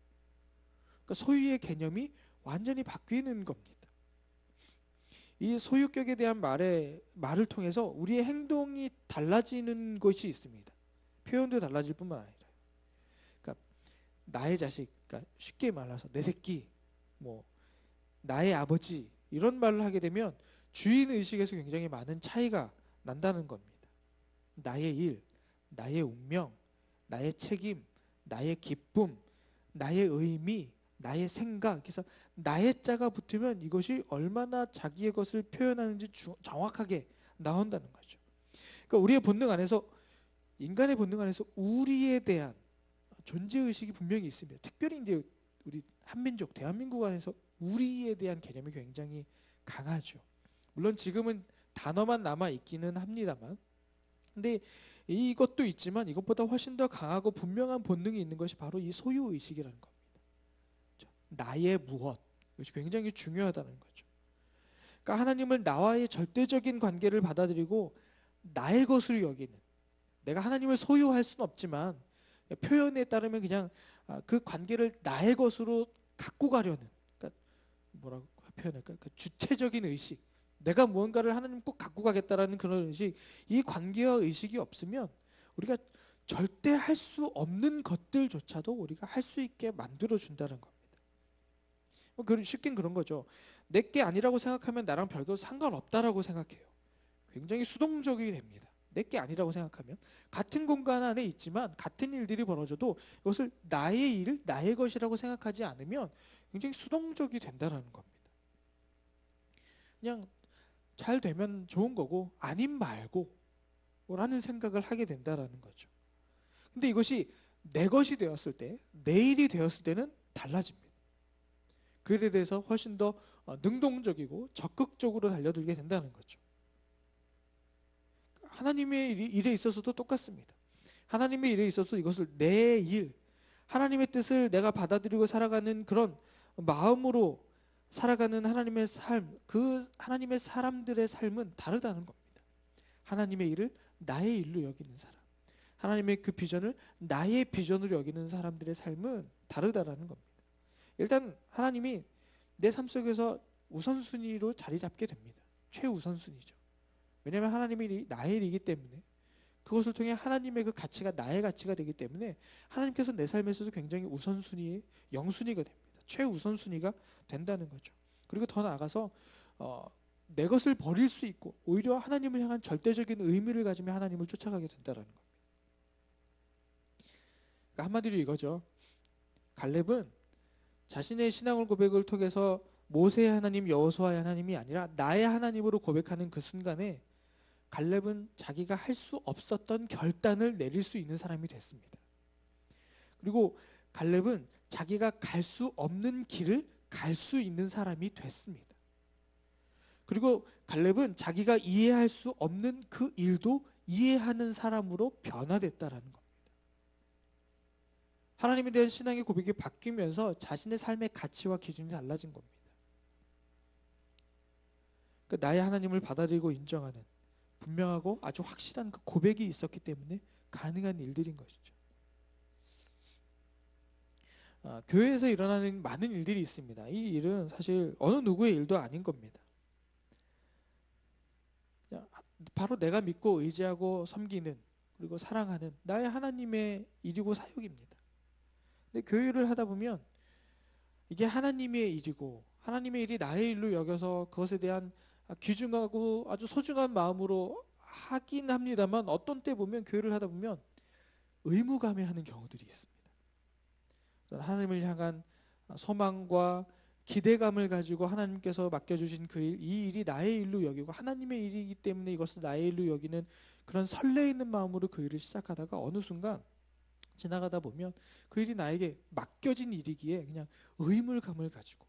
그러니까 소유의 개념이 완전히 바뀌는 겁니다. 이 소유격에 대한 말을 통해서 우리의 행동이 달라지는 것이 있습니다. 표현도 달라질 뿐만 아니라, 그러니까 나의 자식, 그러니까 쉽게 말해서 내 새끼, 뭐 나의 아버지 이런 말을 하게 되면 주인 의식에서 굉장히 많은 차이가 난다는 겁니다. 나의 일, 나의 운명, 나의 책임, 나의 기쁨, 나의 의미, 나의 생각. 그래서 나의 자가 붙으면 이것이 얼마나 자기의 것을 표현하는지 정확하게 나온다는 거죠. 그러니까 우리의 본능 안에서, 인간의 본능 안에서 우리에 대한 존재 의식이 분명히 있습니다. 특별히 이제 우리 한민족, 대한민국 안에서 우리에 대한 개념이 굉장히 강하죠. 물론 지금은 단어만 남아 있기는 합니다만, 근데 이것도 있지만 이것보다 훨씬 더 강하고 분명한 본능이 있는 것이 바로 이 소유 의식이라는 겁니다. 나의 무엇, 이것이 굉장히 중요하다는 거죠. 그러니까 하나님을 나와의 절대적인 관계를 받아들이고 나의 것으로 여기는, 내가 하나님을 소유할 수는 없지만 표현에 따르면 그냥 그 관계를 나의 것으로 갖고 가려는, 그러니까 뭐라고 표현할까? 그 주체적인 의식, 내가 무언가를 하나님 꼭 갖고 가겠다라는 그런 의식, 이 관계와 의식이 없으면 우리가 절대 할 수 없는 것들조차도 우리가 할 수 있게 만들어 준다는 겁니다. 쉽긴 그런 거죠. 내게 아니라고 생각하면 나랑 별거 상관없다라고 생각해요. 굉장히 수동적이 됩니다. 내게 아니라고 생각하면 같은 공간 안에 있지만 같은 일들이 벌어져도 이것을 나의 일, 나의 것이라고 생각하지 않으면 굉장히 수동적이 된다는 겁니다. 그냥 잘 되면 좋은 거고 아님 말고 라는 생각을 하게 된다는 거죠. 근데 이것이 내 것이 되었을 때, 내 일이 되었을 때는 달라집니다. 그 일에 대해서 훨씬 더 능동적이고 적극적으로 달려들게 된다는 거죠. 하나님의 일에 있어서도 똑같습니다. 하나님의 일에 있어서 이것을 내 일, 하나님의 뜻을 내가 받아들이고 살아가는 그런 마음으로 살아가는 하나님의 삶, 그 하나님의 사람들의 삶은 다르다는 겁니다. 하나님의 일을 나의 일로 여기는 사람, 하나님의 그 비전을 나의 비전으로 여기는 사람들의 삶은 다르다라는 겁니다. 일단 하나님이 내 삶 속에서 우선순위로 자리 잡게 됩니다. 최우선순위죠. 왜냐하면 하나님의 일이 나의 일이기 때문에, 그것을 통해 하나님의 그 가치가 나의 가치가 되기 때문에 하나님께서 내 삶에 있어서 굉장히 우선순위의 영순위가 됩니다. 최우선순위가 된다는 거죠. 그리고 더 나아가서 내 것을 버릴 수 있고 오히려 하나님을 향한 절대적인 의미를 가지며 하나님을 쫓아가게 된다는 겁니다. 그러니까 한마디로 이거죠. 갈렙은 자신의 신앙을 고백을 통해서 모세의 하나님, 여호수아의 하나님이 아니라 나의 하나님으로 고백하는 그 순간에 갈렙은 자기가 할 수 없었던 결단을 내릴 수 있는 사람이 됐습니다. 그리고 갈렙은 자기가 갈 수 없는 길을 갈 수 있는 사람이 됐습니다. 그리고 갈렙은 자기가 이해할 수 없는 그 일도 이해하는 사람으로 변화됐다라는 겁니다. 하나님에 대한 신앙의 고백이 바뀌면서 자신의 삶의 가치와 기준이 달라진 겁니다. 나의 하나님을 받아들이고 인정하는 분명하고 아주 확실한 그 고백이 있었기 때문에 가능한 일들인 것이죠. 교회에서 일어나는 많은 일들이 있습니다. 이 일은 사실 어느 누구의 일도 아닌 겁니다. 바로 내가 믿고 의지하고 섬기는, 그리고 사랑하는 나의 하나님의 일이고 사역입니다. 근데 교회를 하다 보면 이게 하나님의 일이고 하나님의 일이 나의 일로 여겨서 그것에 대한 귀중하고 아주 소중한 마음으로 하긴 합니다만, 어떤 때 보면 교회를 하다 보면 의무감에 하는 경우들이 있습니다. 하나님을 향한 소망과 기대감을 가지고 하나님께서 맡겨주신 그 일, 이 일이 나의 일로 여기고 하나님의 일이기 때문에 이것을 나의 일로 여기는 그런 설레이는 마음으로 그 일을 시작하다가 어느 순간 지나가다 보면 그 일이 나에게 맡겨진 일이기에 그냥 의무감을 가지고,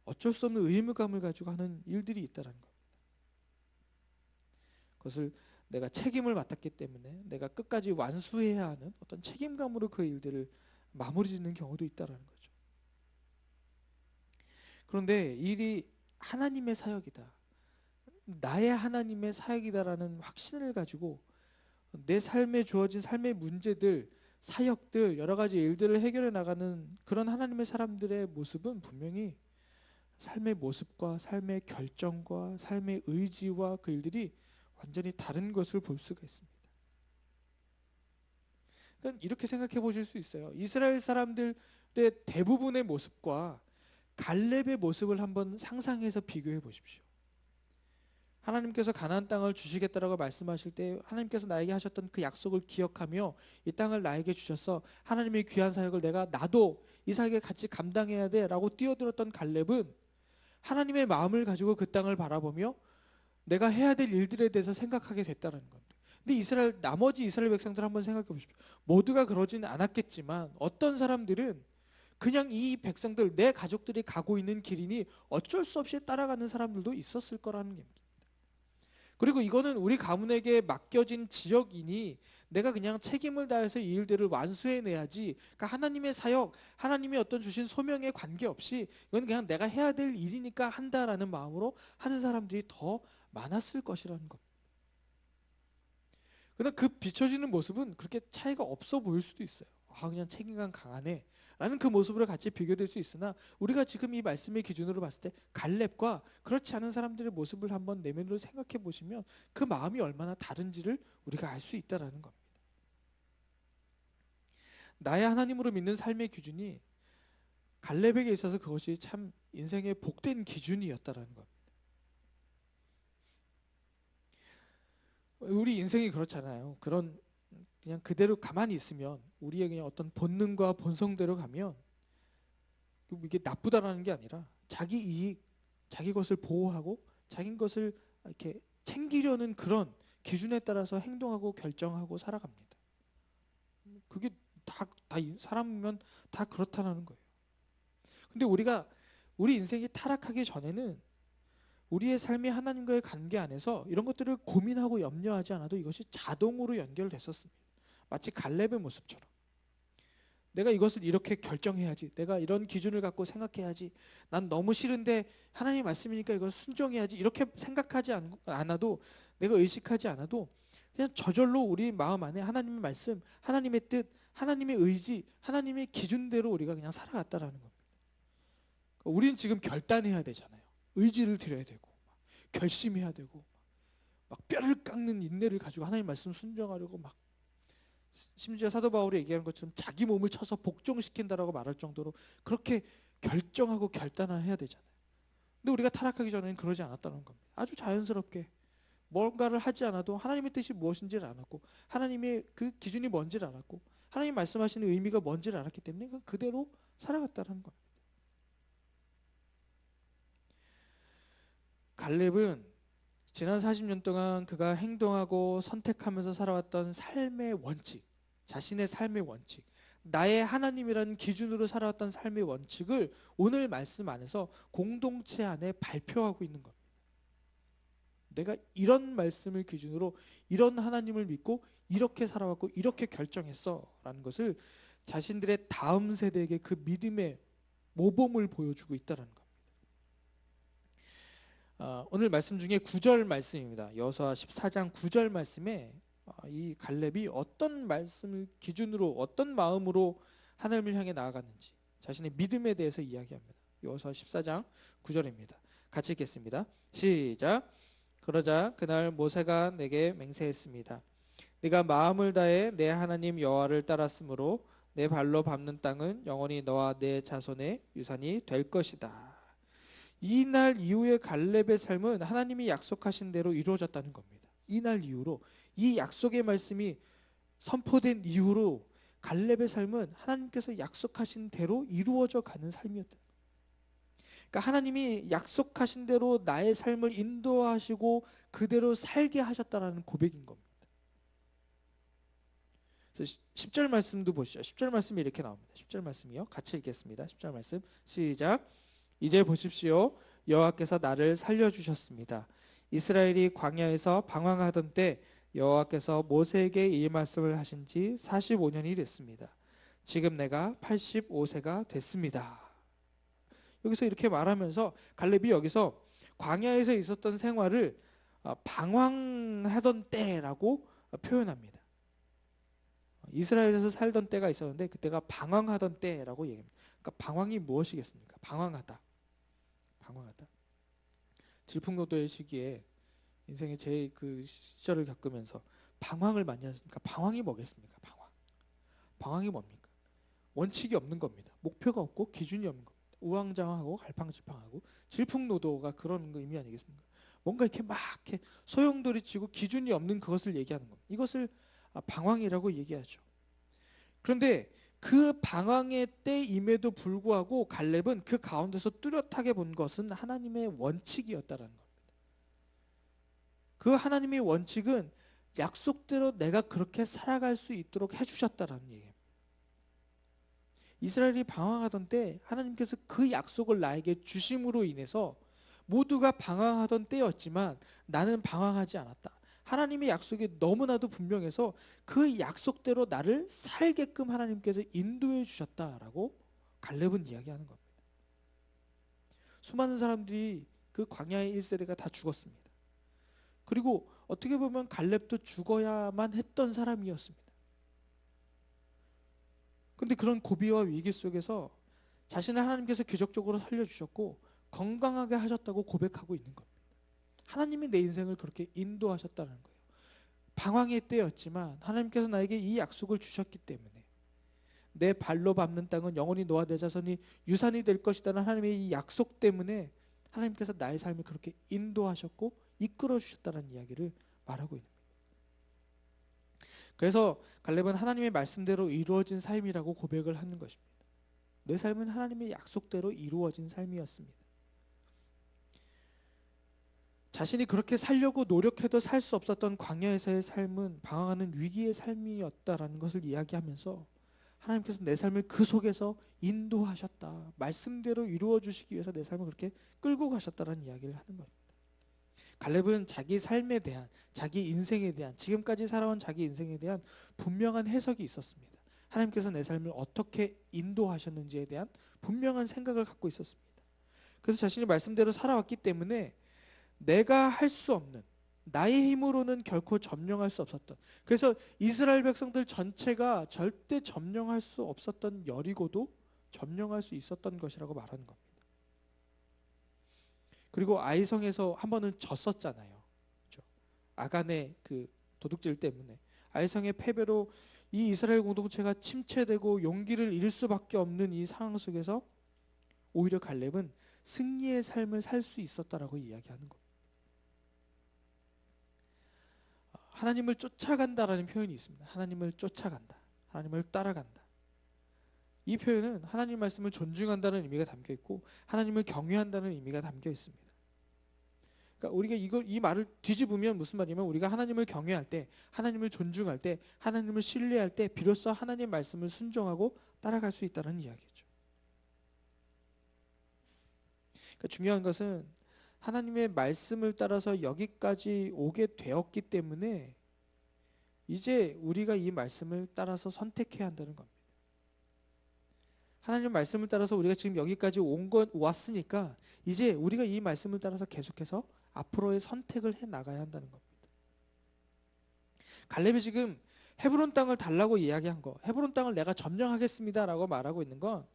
어쩔 수 없는 의무감을 가지고 하는 일들이 있다는 겁니다. 그것을 내가 책임을 맡았기 때문에 내가 끝까지 완수해야 하는 어떤 책임감으로 그 일들을 마무리 짓는 경우도 있다는 거죠. 그런데 이 일이 하나님의 사역이다, 나의 하나님의 사역이다라는 확신을 가지고 내 삶에 주어진 삶의 문제들, 사역들, 여러 가지 일들을 해결해 나가는 그런 하나님의 사람들의 모습은 분명히 삶의 모습과 삶의 결정과 삶의 의지와 그 일들이 완전히 다른 것을 볼 수가 있습니다. 그러니까 이렇게 생각해 보실 수 있어요. 이스라엘 사람들의 대부분의 모습과 갈렙의 모습을 한번 상상해서 비교해 보십시오. 하나님께서 가나안 땅을 주시겠다라고 말씀하실 때 하나님께서 나에게 하셨던 그 약속을 기억하며 이 땅을 나에게 주셔서 하나님의 귀한 사역을 나도 이삭에게 같이 감당해야 돼라고 뛰어들었던 갈렙은 하나님의 마음을 가지고 그 땅을 바라보며 내가 해야 될 일들에 대해서 생각하게 됐다는 겁니다. 근데 나머지 이스라엘 백성들 한번 생각해 보십시오. 모두가 그러지는 않았겠지만 어떤 사람들은 그냥 이 백성들, 내 가족들이 가고 있는 길이니 어쩔 수 없이 따라가는 사람들도 있었을 거라는 겁니다. 그리고 이거는 우리 가문에게 맡겨진 지역이니 내가 그냥 책임을 다해서 이 일들을 완수해내야지. 그러니까 하나님의 사역, 하나님이 어떤 주신 소명에 관계없이 이건 그냥 내가 해야 될 일이니까 한다라는 마음으로 하는 사람들이 더 많았을 것이라는 것. 그러나 그 비춰지는 모습은 그렇게 차이가 없어 보일 수도 있어요. 그냥 책임감 강하네 라는 그 모습으로 같이 비교될 수 있으나, 우리가 지금 이 말씀의 기준으로 봤을 때 갈렙과 그렇지 않은 사람들의 모습을 한번 내면으로 생각해 보시면 그 마음이 얼마나 다른지를 우리가 알 수 있다라는 겁니다. 나의 하나님으로 믿는 삶의 기준이 갈렙에게 있어서 그것이 참 인생의 복된 기준이었다라는 겁니다. 우리 인생이 그렇잖아요. 그런 그냥 그대로 가만히 있으면, 우리의 그냥 어떤 본능과 본성대로 가면 이게 나쁘다라는 게 아니라 자기 이익, 자기 것을 보호하고 자기 것을 이렇게 챙기려는 그런 기준에 따라서 행동하고 결정하고 살아갑니다. 그게 다 사람이면 다 그렇다는 거예요. 근데 우리 인생이 타락하기 전에는 우리의 삶이 하나님과의 관계 안에서 이런 것들을 고민하고 염려하지 않아도 이것이 자동으로 연결됐었습니다. 마치 갈렙의 모습처럼 내가 이것을 이렇게 결정해야지, 내가 이런 기준을 갖고 생각해야지, 난 너무 싫은데 하나님 말씀이니까 이걸 순종해야지, 이렇게 생각하지 않아도, 내가 의식하지 않아도 그냥 저절로 우리 마음 안에 하나님의 말씀, 하나님의 뜻, 하나님의 의지, 하나님의 기준대로 우리가 그냥 살아갔다라는 겁니다. 우리는 지금 결단해야 되잖아요. 의지를 드려야 되고 결심해야 되고 막 뼈를 깎는 인내를 가지고 하나님 말씀 순종하려고 막, 심지어 사도 바울이 얘기하는 것처럼 자기 몸을 쳐서 복종시킨다라고 말할 정도로 그렇게 결정하고 결단을 해야 되잖아요. 근데 우리가 타락하기 전에는 그러지 않았다는 겁니다. 아주 자연스럽게 뭔가를 하지 않아도 하나님의 뜻이 무엇인지를 알았고, 하나님의 그 기준이 뭔지를 알았고, 하나님 말씀하시는 의미가 뭔지를 알았기 때문에 그대로 살아갔다는 겁니다. 갈렙은 지난 40년 동안 그가 행동하고 선택하면서 살아왔던 삶의 원칙, 자신의 삶의 원칙, 나의 하나님이라는 기준으로 살아왔던 삶의 원칙을 오늘 말씀 안에서 공동체 안에 발표하고 있는 겁니다. 내가 이런 말씀을 기준으로 이런 하나님을 믿고 이렇게 살아왔고 이렇게 결정했어 라는 것을 자신들의 다음 세대에게 그 믿음의 모범을 보여주고 있다는 겁니다. 오늘 말씀 중에 9절 말씀입니다. 여호수아 14장 9절 말씀에 이 갈렙이 어떤 말씀을 기준으로 어떤 마음으로 하나님을 향해 나아갔는지 자신의 믿음에 대해서 이야기합니다. 여호수아 14장 9절입니다. 같이 읽겠습니다. 시작. 그러자 그날 모세가 내게 맹세했습니다. 네가 마음을 다해 내 하나님 여호와를 따랐으므로 내 발로 밟는 땅은 영원히 너와 내 자손의 유산이 될 것이다. 이 날 이후의 갈렙의 삶은 하나님이 약속하신 대로 이루어졌다는 겁니다. 이 날 이후로, 이 약속의 말씀이 선포된 이후로 갈렙의 삶은 하나님께서 약속하신 대로 이루어져 가는 삶이었다. 그러니까 하나님이 약속하신 대로 나의 삶을 인도하시고 그대로 살게 하셨다는 고백인 겁니다. 그래서 10절 말씀도 보시죠. 10절 말씀이 이렇게 나옵니다. 10절 말씀이요. 같이 읽겠습니다. 10절 말씀 시작. 이제 보십시오. 여호와께서 나를 살려주셨습니다. 이스라엘이 광야에서 방황하던 때 여호와께서 모세에게 이 말씀을 하신 지 45년이 됐습니다. 지금 내가 85세가 됐습니다. 여기서 이렇게 말하면서 갈렙이 여기서 광야에서 있었던 생활을 방황하던 때라고 표현합니다. 이스라엘에서 살던 때가 있었는데 그때가 방황하던 때라고 얘기합니다. 그러니까 방황이 무엇이겠습니까? 방황하다. 질풍노도의 시기에 인생의 제 그 시절을 겪으면서 방황을 많이 하셨으니까 방황이 뭐겠습니까? 방황이 뭡니까? 원칙이 없는 겁니다. 목표가 없고 기준이 없는 겁니다. 우왕좌왕하고 갈팡질팡하고 질풍노도가 그런 의미 아니겠습니까? 뭔가 이렇게 막 이렇게 소용돌이치고 기준이 없는 그것을 얘기하는 겁니다. 이것을 방황이라고 얘기하죠. 그런데 그 방황의 때임에도 불구하고 갈렙은 그 가운데서 뚜렷하게 본 것은 하나님의 원칙이었다는 겁니다. 그 하나님의 원칙은 약속대로 내가 그렇게 살아갈 수 있도록 해주셨다는 얘기입니다. 이스라엘이 방황하던 때 하나님께서 그 약속을 나에게 주심으로 인해서 모두가 방황하던 때였지만 나는 방황하지 않았다. 하나님의 약속이 너무나도 분명해서 그 약속대로 나를 살게끔 하나님께서 인도해 주셨다라고 갈렙은 이야기하는 겁니다. 수많은 사람들이 그 광야의 1세대가 다 죽었습니다. 그리고 어떻게 보면 갈렙도 죽어야만 했던 사람이었습니다. 근데 그런 고비와 위기 속에서 자신을 하나님께서 기적적으로 살려주셨고 건강하게 하셨다고 고백하고 있는 겁니다. 하나님이 내 인생을 그렇게 인도하셨다는 거예요. 방황의 때였지만 하나님께서 나에게 이 약속을 주셨기 때문에 내 발로 밟는 땅은 영원히 너와 내 자손이 유산이 될 것이라는 하나님의 이 약속 때문에 하나님께서 나의 삶을 그렇게 인도하셨고 이끌어 주셨다는 이야기를 말하고 있는 거예요. 그래서 갈렙은 하나님의 말씀대로 이루어진 삶이라고 고백을 하는 것입니다. 내 삶은 하나님의 약속대로 이루어진 삶이었습니다. 자신이 그렇게 살려고 노력해도 살 수 없었던 광야에서의 삶은 방황하는 위기의 삶이었다라는 것을 이야기하면서 하나님께서 내 삶을 그 속에서 인도하셨다. 말씀대로 이루어 주시기 위해서 내 삶을 그렇게 끌고 가셨다라는 이야기를 하는 겁니다. 갈렙은 자기 삶에 대한, 자기 인생에 대한, 지금까지 살아온 자기 인생에 대한 분명한 해석이 있었습니다. 하나님께서 내 삶을 어떻게 인도하셨는지에 대한 분명한 생각을 갖고 있었습니다. 그래서 자신이 말씀대로 살아왔기 때문에 내가 할 수 없는, 나의 힘으로는 결코 점령할 수 없었던, 그래서 이스라엘 백성들 전체가 절대 점령할 수 없었던 여리고도 점령할 수 있었던 것이라고 말하는 겁니다. 그리고 아이성에서 한 번은 졌었잖아요. 그렇죠? 아간의 그 도둑질 때문에 아이성의 패배로 이 이스라엘 공동체가 침체되고 용기를 잃을 수밖에 없는 이 상황 속에서 오히려 갈렙은 승리의 삶을 살 수 있었다라고 이야기하는 겁니다. 하나님을 쫓아간다라는 표현이 있습니다. 하나님을 쫓아간다. 하나님을 따라간다. 이 표현은 하나님 말씀을 존중한다는 의미가 담겨 있고 하나님을 경외한다는 의미가 담겨 있습니다. 그러니까 우리가 이 말을 뒤집으면 무슨 말이냐면 우리가 하나님을 경외할 때, 하나님을 존중할 때, 하나님을 신뢰할 때 비로소 하나님 말씀을 순종하고 따라갈 수 있다는 이야기죠. 그러니까 중요한 것은 하나님의 말씀을 따라서 여기까지 오게 되었기 때문에 이제 우리가 이 말씀을 따라서 선택해야 한다는 겁니다. 하나님의 말씀을 따라서 우리가 지금 여기까지 왔으니까 이제 우리가 이 말씀을 따라서 계속해서 앞으로의 선택을 해 나가야 한다는 겁니다. 갈렙이 지금 헤브론 땅을 달라고 이야기한 거, 헤브론 땅을 내가 점령하겠습니다라고 말하고 있는 건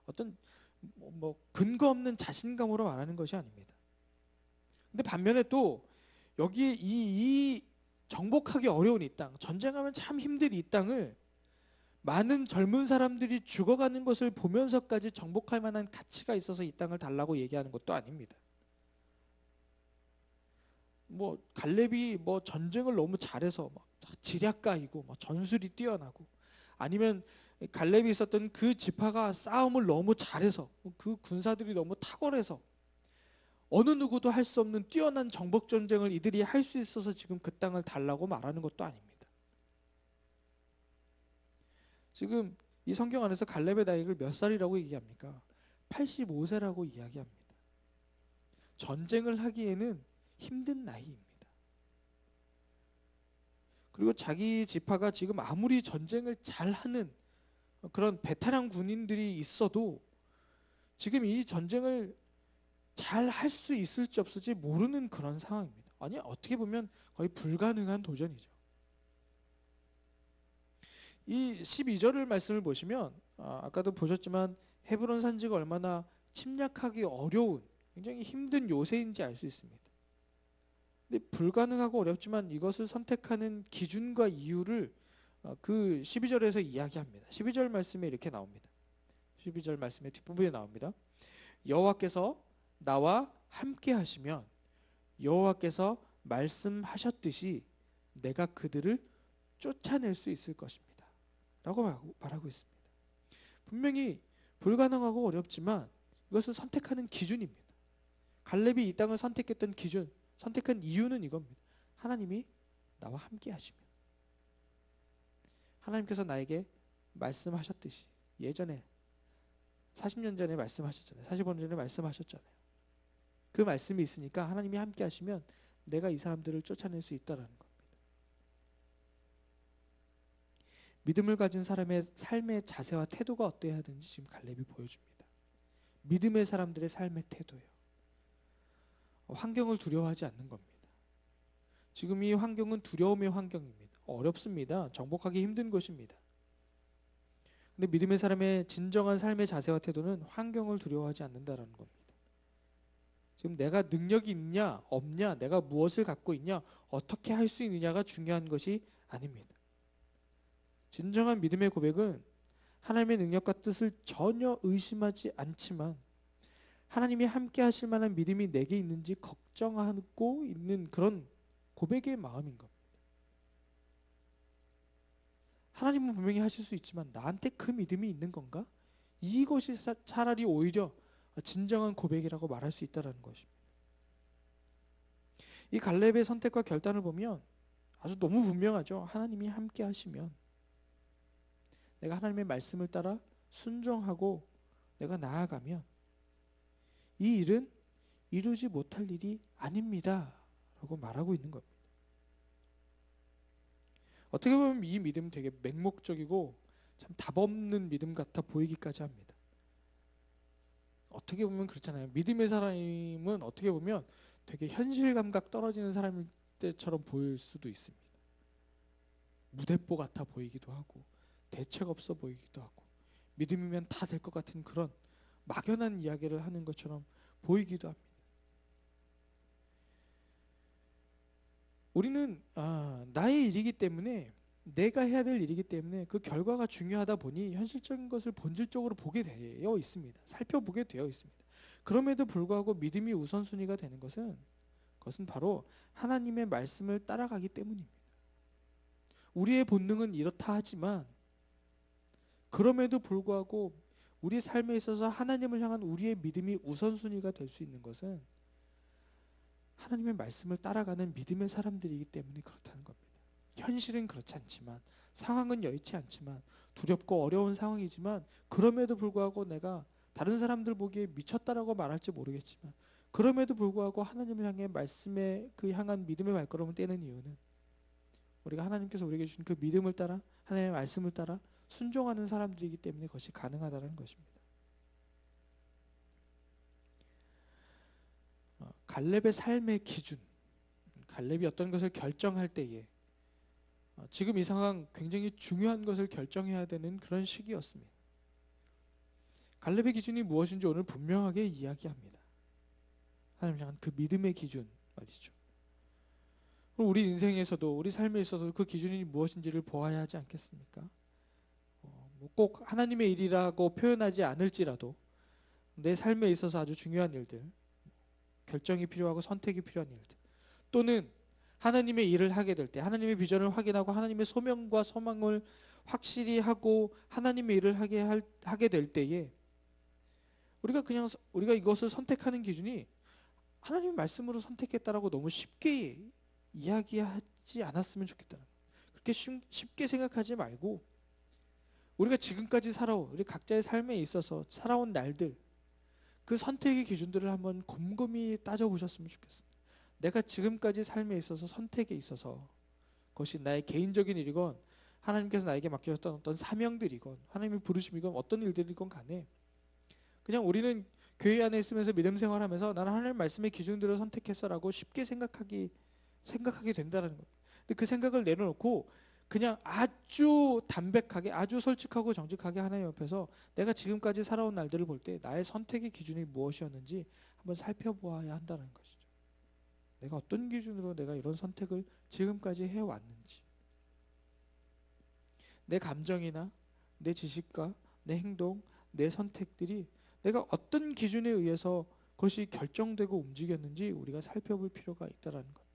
어떤 뭐 근거 없는 자신감으로 말하는 것이 아닙니다. 근데 반면에 또 여기 이 정복하기 어려운 이 땅, 전쟁하면 참 힘든 이 땅을 많은 젊은 사람들이 죽어가는 것을 보면서까지 정복할 만한 가치가 있어서 이 땅을 달라고 얘기하는 것도 아닙니다. 뭐 갈렙이 뭐 전쟁을 너무 잘해서 막 지략가이고 뭐 전술이 뛰어나고, 아니면 갈렙이 있었던 그 지파가 싸움을 너무 잘해서 그 군사들이 너무 탁월해서 어느 누구도 할 수 없는 뛰어난 정복 전쟁을 이들이 할 수 있어서 지금 그 땅을 달라고 말하는 것도 아닙니다. 지금 이 성경 안에서 갈렙의 나이를 몇 살이라고 얘기합니까? 85세라고 이야기합니다. 전쟁을 하기에는 힘든 나이입니다. 그리고 자기 지파가 지금 아무리 전쟁을 잘하는 그런 베테랑 군인들이 있어도 지금 이 전쟁을 잘 할 수 있을지 없을지 모르는 그런 상황입니다. 아니, 어떻게 보면 거의 불가능한 도전이죠. 이 12절을 말씀을 보시면 아까도 보셨지만 헤브론 산지가 얼마나 침략하기 어려운 굉장히 힘든 요새인지 알 수 있습니다. 근데 불가능하고 어렵지만 이것을 선택하는 기준과 이유를 그 12절에서 이야기합니다. 12절 말씀에 이렇게 나옵니다. 12절 말씀의 뒷부분에 나옵니다. 여호와께서 나와 함께 하시면 여호와께서 말씀하셨듯이 내가 그들을 쫓아낼 수 있을 것입니다 라고 말하고 있습니다. 분명히 불가능하고 어렵지만 이것을 선택하는 기준입니다. 갈렙이 이 땅을 선택했던 기준, 선택한 이유는 이겁니다. 하나님이 나와 함께 하시면, 하나님께서 나에게 말씀하셨듯이 예전에 40년 전에 말씀하셨잖아요. 45년 전에 말씀하셨잖아요. 그 말씀이 있으니까 하나님이 함께 하시면 내가 이 사람들을 쫓아낼 수 있다라는 겁니다. 믿음을 가진 사람의 삶의 자세와 태도가 어떠해야 하는지 지금 갈렙이 보여줍니다. 믿음의 사람들의 삶의 태도예요. 환경을 두려워하지 않는 겁니다. 지금 이 환경은 두려움의 환경입니다. 어렵습니다. 정복하기 힘든 것입니다. 근데 믿음의 사람의 진정한 삶의 자세와 태도는 환경을 두려워하지 않는다라는 겁니다. 지금 내가 능력이 있냐 없냐, 내가 무엇을 갖고 있냐, 어떻게 할 수 있느냐가 중요한 것이 아닙니다. 진정한 믿음의 고백은 하나님의 능력과 뜻을 전혀 의심하지 않지만 하나님이 함께 하실 만한 믿음이 내게 있는지 걱정하고 있는 그런 고백의 마음인 겁니다. 하나님은 분명히 하실 수 있지만 나한테 그 믿음이 있는 건가? 이것이 차라리 오히려 진정한 고백이라고 말할 수 있다는 것입니다. 이 갈렙의 선택과 결단을 보면 아주 너무 분명하죠. 하나님이 함께 하시면 내가 하나님의 말씀을 따라 순종하고 내가 나아가면 이 일은 이루지 못할 일이 아닙니다 라고 말하고 있는 겁니다. 어떻게 보면 이 믿음은 되게 맹목적이고 참 답없는 믿음 같아 보이기까지 합니다. 어떻게 보면 그렇잖아요. 믿음의 사람은 어떻게 보면 되게 현실 감각 떨어지는 사람일 때처럼 보일 수도 있습니다. 무대뽀 같아 보이기도 하고 대책 없어 보이기도 하고 믿음이면 다 될 것 같은 그런 막연한 이야기를 하는 것처럼 보이기도 합니다. 우리는 나의 일이기 때문에 내가 해야 될 일이기 때문에 그 결과가 중요하다 보니 현실적인 것을 본질적으로 보게 되어 있습니다. 살펴보게 되어 있습니다. 그럼에도 불구하고 믿음이 우선순위가 되는 그것은 바로 하나님의 말씀을 따라가기 때문입니다. 우리의 본능은 이렇다 하지만 그럼에도 불구하고 우리 삶에 있어서 하나님을 향한 우리의 믿음이 우선순위가 될 수 있는 것은 하나님의 말씀을 따라가는 믿음의 사람들이기 때문에 그렇다는 겁니다. 현실은 그렇지 않지만, 상황은 여의치 않지만, 두렵고 어려운 상황이지만 그럼에도 불구하고 내가 다른 사람들 보기에 미쳤다라고 말할지 모르겠지만 그럼에도 불구하고 하나님을 향해 말씀에 그 향한 믿음의 발걸음을 떼는 이유는 우리가 하나님께서 우리에게 주신 그 믿음을 따라 하나님의 말씀을 따라 순종하는 사람들이기 때문에 그것이 가능하다는 것입니다. 갈렙의 삶의 기준, 갈렙이 어떤 것을 결정할 때에 지금 이 상황 굉장히 중요한 것을 결정해야 되는 그런 시기였습니다. 갈렙의 기준이 무엇인지 오늘 분명하게 이야기합니다. 하나님 향한 그 믿음의 기준 말이죠. 우리 인생에서도 우리 삶에 있어서 그 기준이 무엇인지를 보아야 하지 않겠습니까? 꼭 하나님의 일이라고 표현하지 않을지라도 내 삶에 있어서 아주 중요한 일들, 결정이 필요하고 선택이 필요한 일들, 또는 하나님의 일을 하게 될 때 하나님의 비전을 확인하고 하나님의 소명과 소망을 확실히 하고 하나님의 일을 하게 될 때에 우리가 이것을 선택하는 기준이 하나님의 말씀으로 선택했다라고 너무 쉽게 이야기하지 않았으면 좋겠다는 거예요. 그렇게 쉽게 생각하지 말고 우리가 지금까지 살아온 우리 각자의 삶에 있어서 살아온 날들, 그 선택의 기준들을 한번 곰곰이 따져보셨으면 좋겠습니다. 내가 지금까지 삶에 있어서 선택에 있어서 그것이 나의 개인적인 일이건 하나님께서 나에게 맡겨졌던 어떤 사명들이건 하나님의 부르심이건 어떤 일들이건 간에 그냥 우리는 교회 안에 있으면서 믿음 생활하면서 나는 하나님 말씀의 기준들을 선택했어라고 쉽게 생각하게 된다는 겁니다. 근데 그 생각을 내려놓고 그냥 아주 담백하게, 아주 솔직하고 정직하게 하나님 앞에서 내가 지금까지 살아온 날들을 볼 때 나의 선택의 기준이 무엇이었는지 한번 살펴보아야 한다는 것이죠. 내가 어떤 기준으로 내가 이런 선택을 지금까지 해왔는지, 내 감정이나 내 지식과 내 행동, 내 선택들이 내가 어떤 기준에 의해서 그것이 결정되고 움직였는지 우리가 살펴볼 필요가 있다는 것.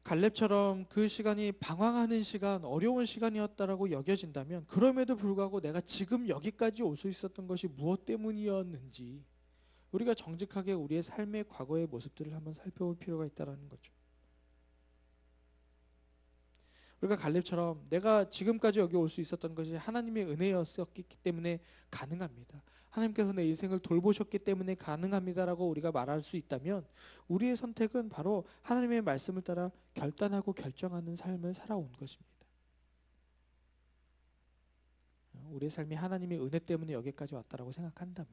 갈렙처럼 그 시간이 방황하는 시간, 어려운 시간이었다라고 여겨진다면 그럼에도 불구하고 내가 지금 여기까지 올 수 있었던 것이 무엇 때문이었는지 우리가 정직하게 우리의 삶의 과거의 모습들을 한번 살펴볼 필요가 있다는 거죠. 우리가 갈렙처럼 내가 지금까지 여기 올 수 있었던 것이 하나님의 은혜였었기 때문에 가능합니다. 하나님께서 내 인생을 돌보셨기 때문에 가능합니다라고 우리가 말할 수 있다면 우리의 선택은 바로 하나님의 말씀을 따라 결단하고 결정하는 삶을 살아온 것입니다. 우리의 삶이 하나님의 은혜 때문에 여기까지 왔다라고 생각한다면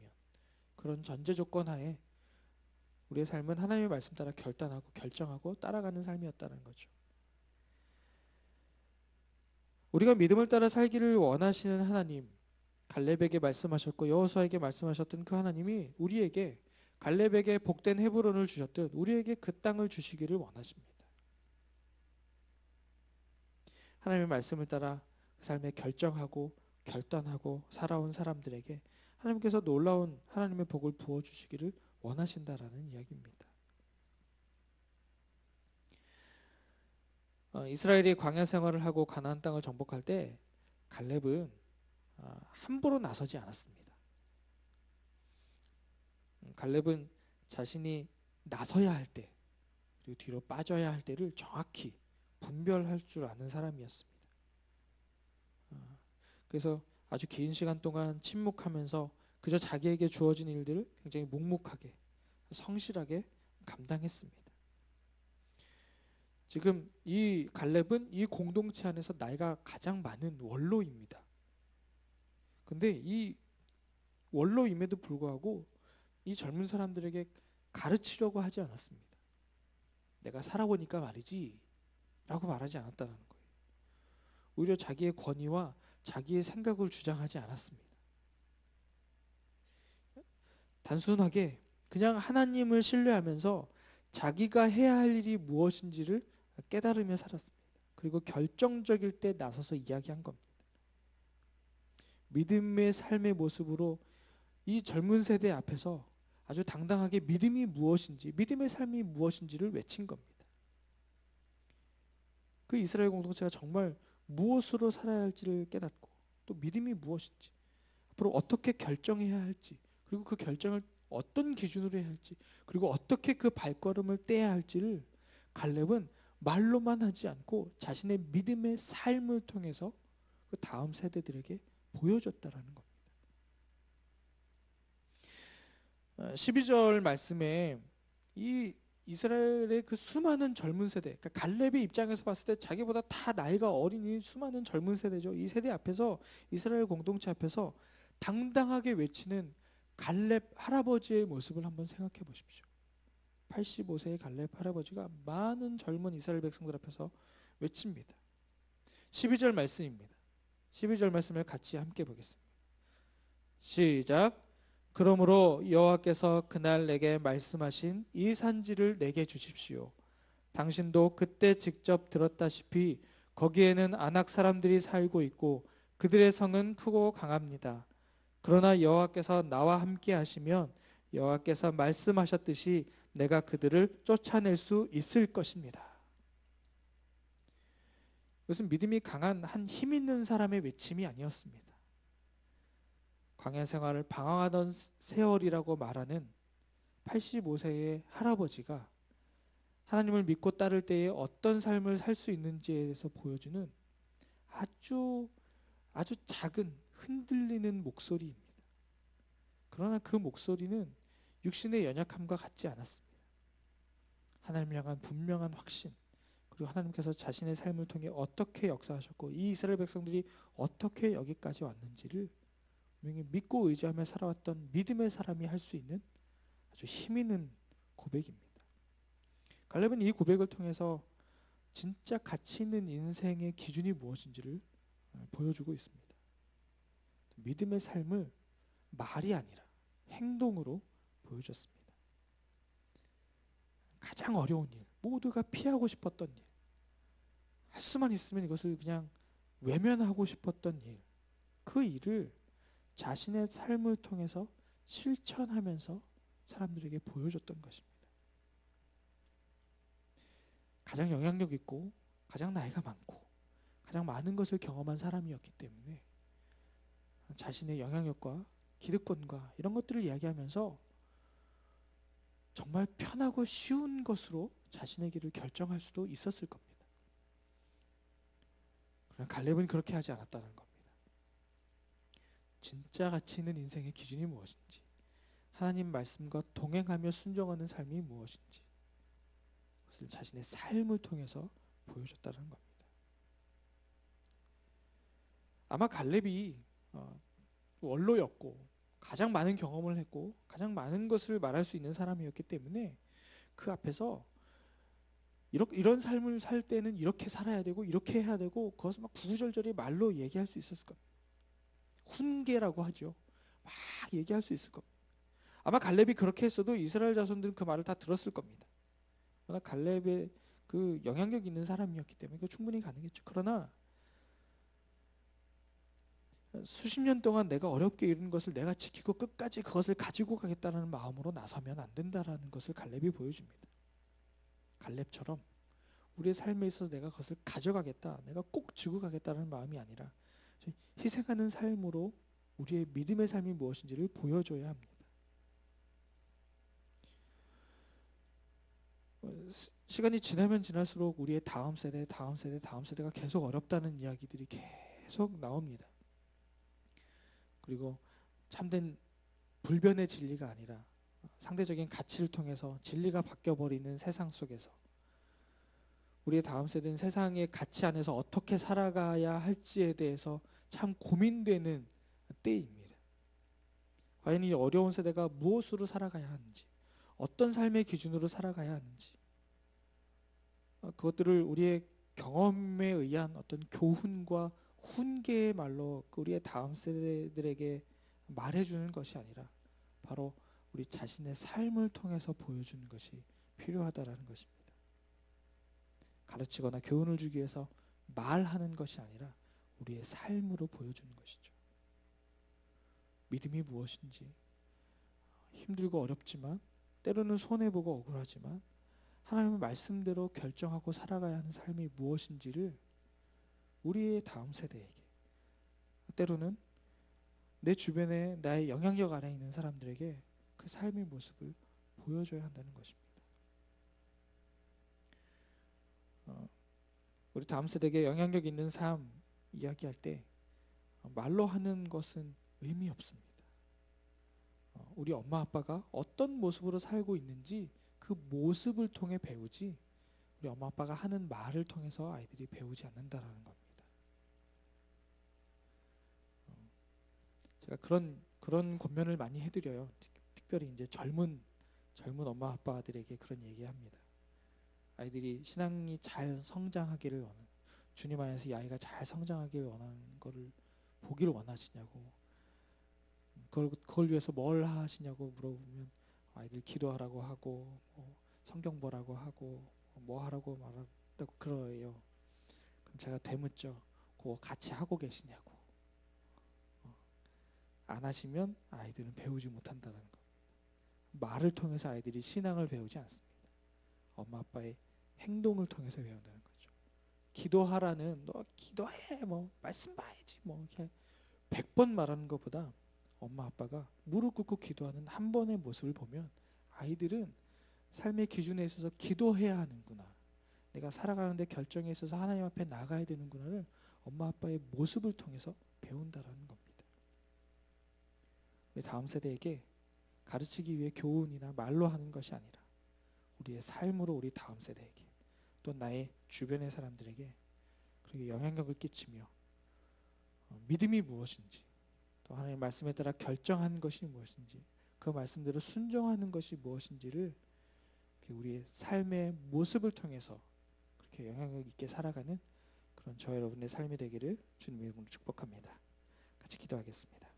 그런 전제 조건 하에 우리의 삶은 하나님의 말씀 따라 결단하고 결정하고 따라가는 삶이었다는 거죠. 우리가 믿음을 따라 살기를 원하시는 하나님, 갈렙에게 말씀하셨고 여호수아에게 말씀하셨던 그 하나님이 우리에게 갈렙에게 복된 헤브론을 주셨듯 우리에게 그 땅을 주시기를 원하십니다. 하나님의 말씀을 따라 그 삶에 결정하고 결단하고 살아온 사람들에게 하나님께서 놀라운 하나님의 복을 부어주시기를 원하신다라는 이야기입니다. 이스라엘이 광야 생활을 하고 가나안 땅을 정복할 때 갈렙은 함부로 나서지 않았습니다. 갈렙은 자신이 나서야 할 때 그리고 뒤로 빠져야 할 때를 정확히 분별할 줄 아는 사람이었습니다. 그래서 아주 긴 시간 동안 침묵하면서 그저 자기에게 주어진 일들을 굉장히 묵묵하게 성실하게 감당했습니다. 지금 이 갈렙은 이 공동체 안에서 나이가 가장 많은 원로입니다. 근데 이 원로임에도 불구하고 이 젊은 사람들에게 가르치려고 하지 않았습니다. 내가 살아보니까 말이지 라고 말하지 않았다는 거예요. 오히려 자기의 권위와 자기의 생각을 주장하지 않았습니다. 단순하게 그냥 하나님을 신뢰하면서 자기가 해야 할 일이 무엇인지를 깨달으며 살았습니다. 그리고 결정적일 때 나서서 이야기한 겁니다. 믿음의 삶의 모습으로 이 젊은 세대 앞에서 아주 당당하게 믿음이 무엇인지, 믿음의 삶이 무엇인지를 외친 겁니다. 그 이스라엘 공동체가 정말 무엇으로 살아야 할지를 깨닫고 또 믿음이 무엇인지, 앞으로 어떻게 결정해야 할지, 그리고 그 결정을 어떤 기준으로 해야 할지, 그리고 어떻게 그 발걸음을 떼야 할지를 갈렙은 말로만 하지 않고 자신의 믿음의 삶을 통해서 그 다음 세대들에게 보여줬다라는 겁니다. 12절 말씀에 이 이스라엘의 그 수많은 젊은 세대, 그러니까 갈렙의 입장에서 봤을 때 자기보다 다 나이가 어린 이 수많은 젊은 세대죠. 이 세대 앞에서, 이스라엘 공동체 앞에서 당당하게 외치는 갈렙 할아버지의 모습을 한번 생각해 보십시오. 85세의 갈렙 할아버지가 많은 젊은 이스라엘 백성들 앞에서 외칩니다. 12절 말씀입니다. 12절 말씀을 같이 함께 보겠습니다. 시작. 그러므로 여호와께서 그날 내게 말씀하신 이 산지를 내게 주십시오. 당신도 그때 직접 들었다시피 거기에는 아낙 사람들이 살고 있고 그들의 성은 크고 강합니다. 그러나 여호와께서 나와 함께 하시면 여호와께서 말씀하셨듯이 내가 그들을 쫓아낼 수 있을 것입니다. 이것은 믿음이 강한 한 힘 있는 사람의 외침이 아니었습니다. 광야 생활을 방황하던 세월이라고 말하는 85세의 할아버지가 하나님을 믿고 따를 때에 어떤 삶을 살 수 있는지에 대해서 보여주는 아주 작은 흔들리는 목소리입니다. 그러나 그 목소리는 육신의 연약함과 같지 않았습니다. 하나님을 향한 분명한 확신, 그리고 하나님께서 자신의 삶을 통해 어떻게 역사하셨고 이 이스라엘 백성들이 어떻게 여기까지 왔는지를 분명히 믿고 의지하며 살아왔던 믿음의 사람이 할 수 있는 아주 힘 있는 고백입니다. 갈렙은 이 고백을 통해서 진짜 가치 있는 인생의 기준이 무엇인지를 보여주고 있습니다. 믿음의 삶을 말이 아니라 행동으로 보여줬습니다. 가장 어려운 일, 모두가 피하고 싶었던 일, 할 수만 있으면 이것을 그냥 외면하고 싶었던 일, 그 일을 자신의 삶을 통해서 실천하면서 사람들에게 보여줬던 것입니다. 가장 영향력 있고 가장 나이가 많고 가장 많은 것을 경험한 사람이었기 때문에 자신의 영향력과 기득권과 이런 것들을 이야기하면서 정말 편하고 쉬운 것으로 자신의 길을 결정할 수도 있었을 겁니다. 그러나 갈렙은 그렇게 하지 않았다는 겁니다. 진짜 가치 있는 인생의 기준이 무엇인지, 하나님 말씀과 동행하며 순종하는 삶이 무엇인지, 그것을 자신의 삶을 통해서 보여줬다는 겁니다. 아마 갈렙이 원로였고 가장 많은 경험을 했고 가장 많은 것을 말할 수 있는 사람이었기 때문에 그 앞에서 이런 삶을 살 때는 이렇게 살아야 되고 이렇게 해야 되고 그것을 막 구구절절히 말로 얘기할 수 있었을 겁니다. 훈계라고 하죠. 막 얘기할 수 있을 겁니다. 아마 갈렙이 그렇게 했어도 이스라엘 자손들은 그 말을 다 들었을 겁니다. 그러나 갈렙의 그 영향력 있는 사람이었기 때문에 그 충분히 가능했죠. 그러나 수십 년 동안 내가 어렵게 이룬 것을 내가 지키고 끝까지 그것을 가지고 가겠다는 마음으로 나서면 안 된다라는 것을 갈렙이 보여줍니다. 갈렙처럼 우리의 삶에 있어서 내가 그것을 가져가겠다, 내가 꼭 쥐고 가겠다는 마음이 아니라 희생하는 삶으로 우리의 믿음의 삶이 무엇인지를 보여줘야 합니다. 시간이 지나면 지날수록 우리의 다음 세대가 계속 어렵다는 이야기들이 계속 나옵니다. 그리고 참된 불변의 진리가 아니라 상대적인 가치를 통해서 진리가 바뀌어버리는 세상 속에서 우리의 다음 세대는 세상의 가치 안에서 어떻게 살아가야 할지에 대해서 참 고민되는 때입니다. 과연 이 어려운 세대가 무엇으로 살아가야 하는지, 어떤 삶의 기준으로 살아가야 하는지, 그것들을 우리의 경험에 의한 어떤 교훈과 훈계의 말로 우리의 다음 세대들에게 말해주는 것이 아니라 바로 우리 자신의 삶을 통해서 보여주는 것이 필요하다라는 것입니다. 가르치거나 교훈을 주기 위해서 말하는 것이 아니라 우리의 삶으로 보여주는 것이죠. 믿음이 무엇인지, 힘들고 어렵지만 때로는 손해보고 억울하지만 하나님의 말씀대로 결정하고 살아가야 하는 삶이 무엇인지를 우리의 다음 세대에게, 때로는 내 주변에 나의 영향력 아래 있는 사람들에게 그 삶의 모습을 보여줘야 한다는 것입니다. 우리 다음 세대에게 영향력 있는 삶 이야기할 때 말로 하는 것은 의미 없습니다. 우리 엄마 아빠가 어떤 모습으로 살고 있는지 그 모습을 통해 배우지, 우리 엄마 아빠가 하는 말을 통해서 아이들이 배우지 않는다라는 겁니다. 제가 그런 권면을 많이 해드려요. 특별히 이제 젊은 엄마 아빠들에게 그런 얘기합니다. 아이들이 신앙이 잘 성장하기를 원하는, 주님 안에서 이 아이가 잘 성장하기를 원하는 거를 보기를 원하시냐고, 그걸 위해서 뭘 하시냐고 물어보면 아이들 기도하라고 하고 성경 보라고 하고 뭐 하라고 말한다고 그러해요. 그럼 제가 되묻죠. 그거 같이 하고 계시냐고. 안 하시면 아이들은 배우지 못한다는 겁니다. 말을 통해서 아이들이 신앙을 배우지 않습니다. 엄마 아빠의 행동을 통해서 배운다는 거죠. 기도하라는, 너 기도해, 뭐 말씀 봐야지, 뭐 이렇게 100번 말하는 것보다 엄마 아빠가 무릎 꿇고 기도하는 한 번의 모습을 보면 아이들은 삶의 기준에 있어서 기도해야 하는구나, 내가 살아가는데 결정에 있어서 하나님 앞에 나가야 되는구나를 엄마 아빠의 모습을 통해서 배운다라는 겁니다. 우리 다음 세대에게 가르치기 위해 교훈이나 말로 하는 것이 아니라 우리의 삶으로 우리 다음 세대에게, 또 나의 주변의 사람들에게 그렇게 영향력을 끼치며 믿음이 무엇인지, 또 하나님의 말씀에 따라 결정한 것이 무엇인지, 그 말씀대로 순종하는 것이 무엇인지를 우리의 삶의 모습을 통해서 그렇게 영향력 있게 살아가는 그런 저와 여러분의 삶이 되기를 주님의 이름으로 축복합니다. 같이 기도하겠습니다.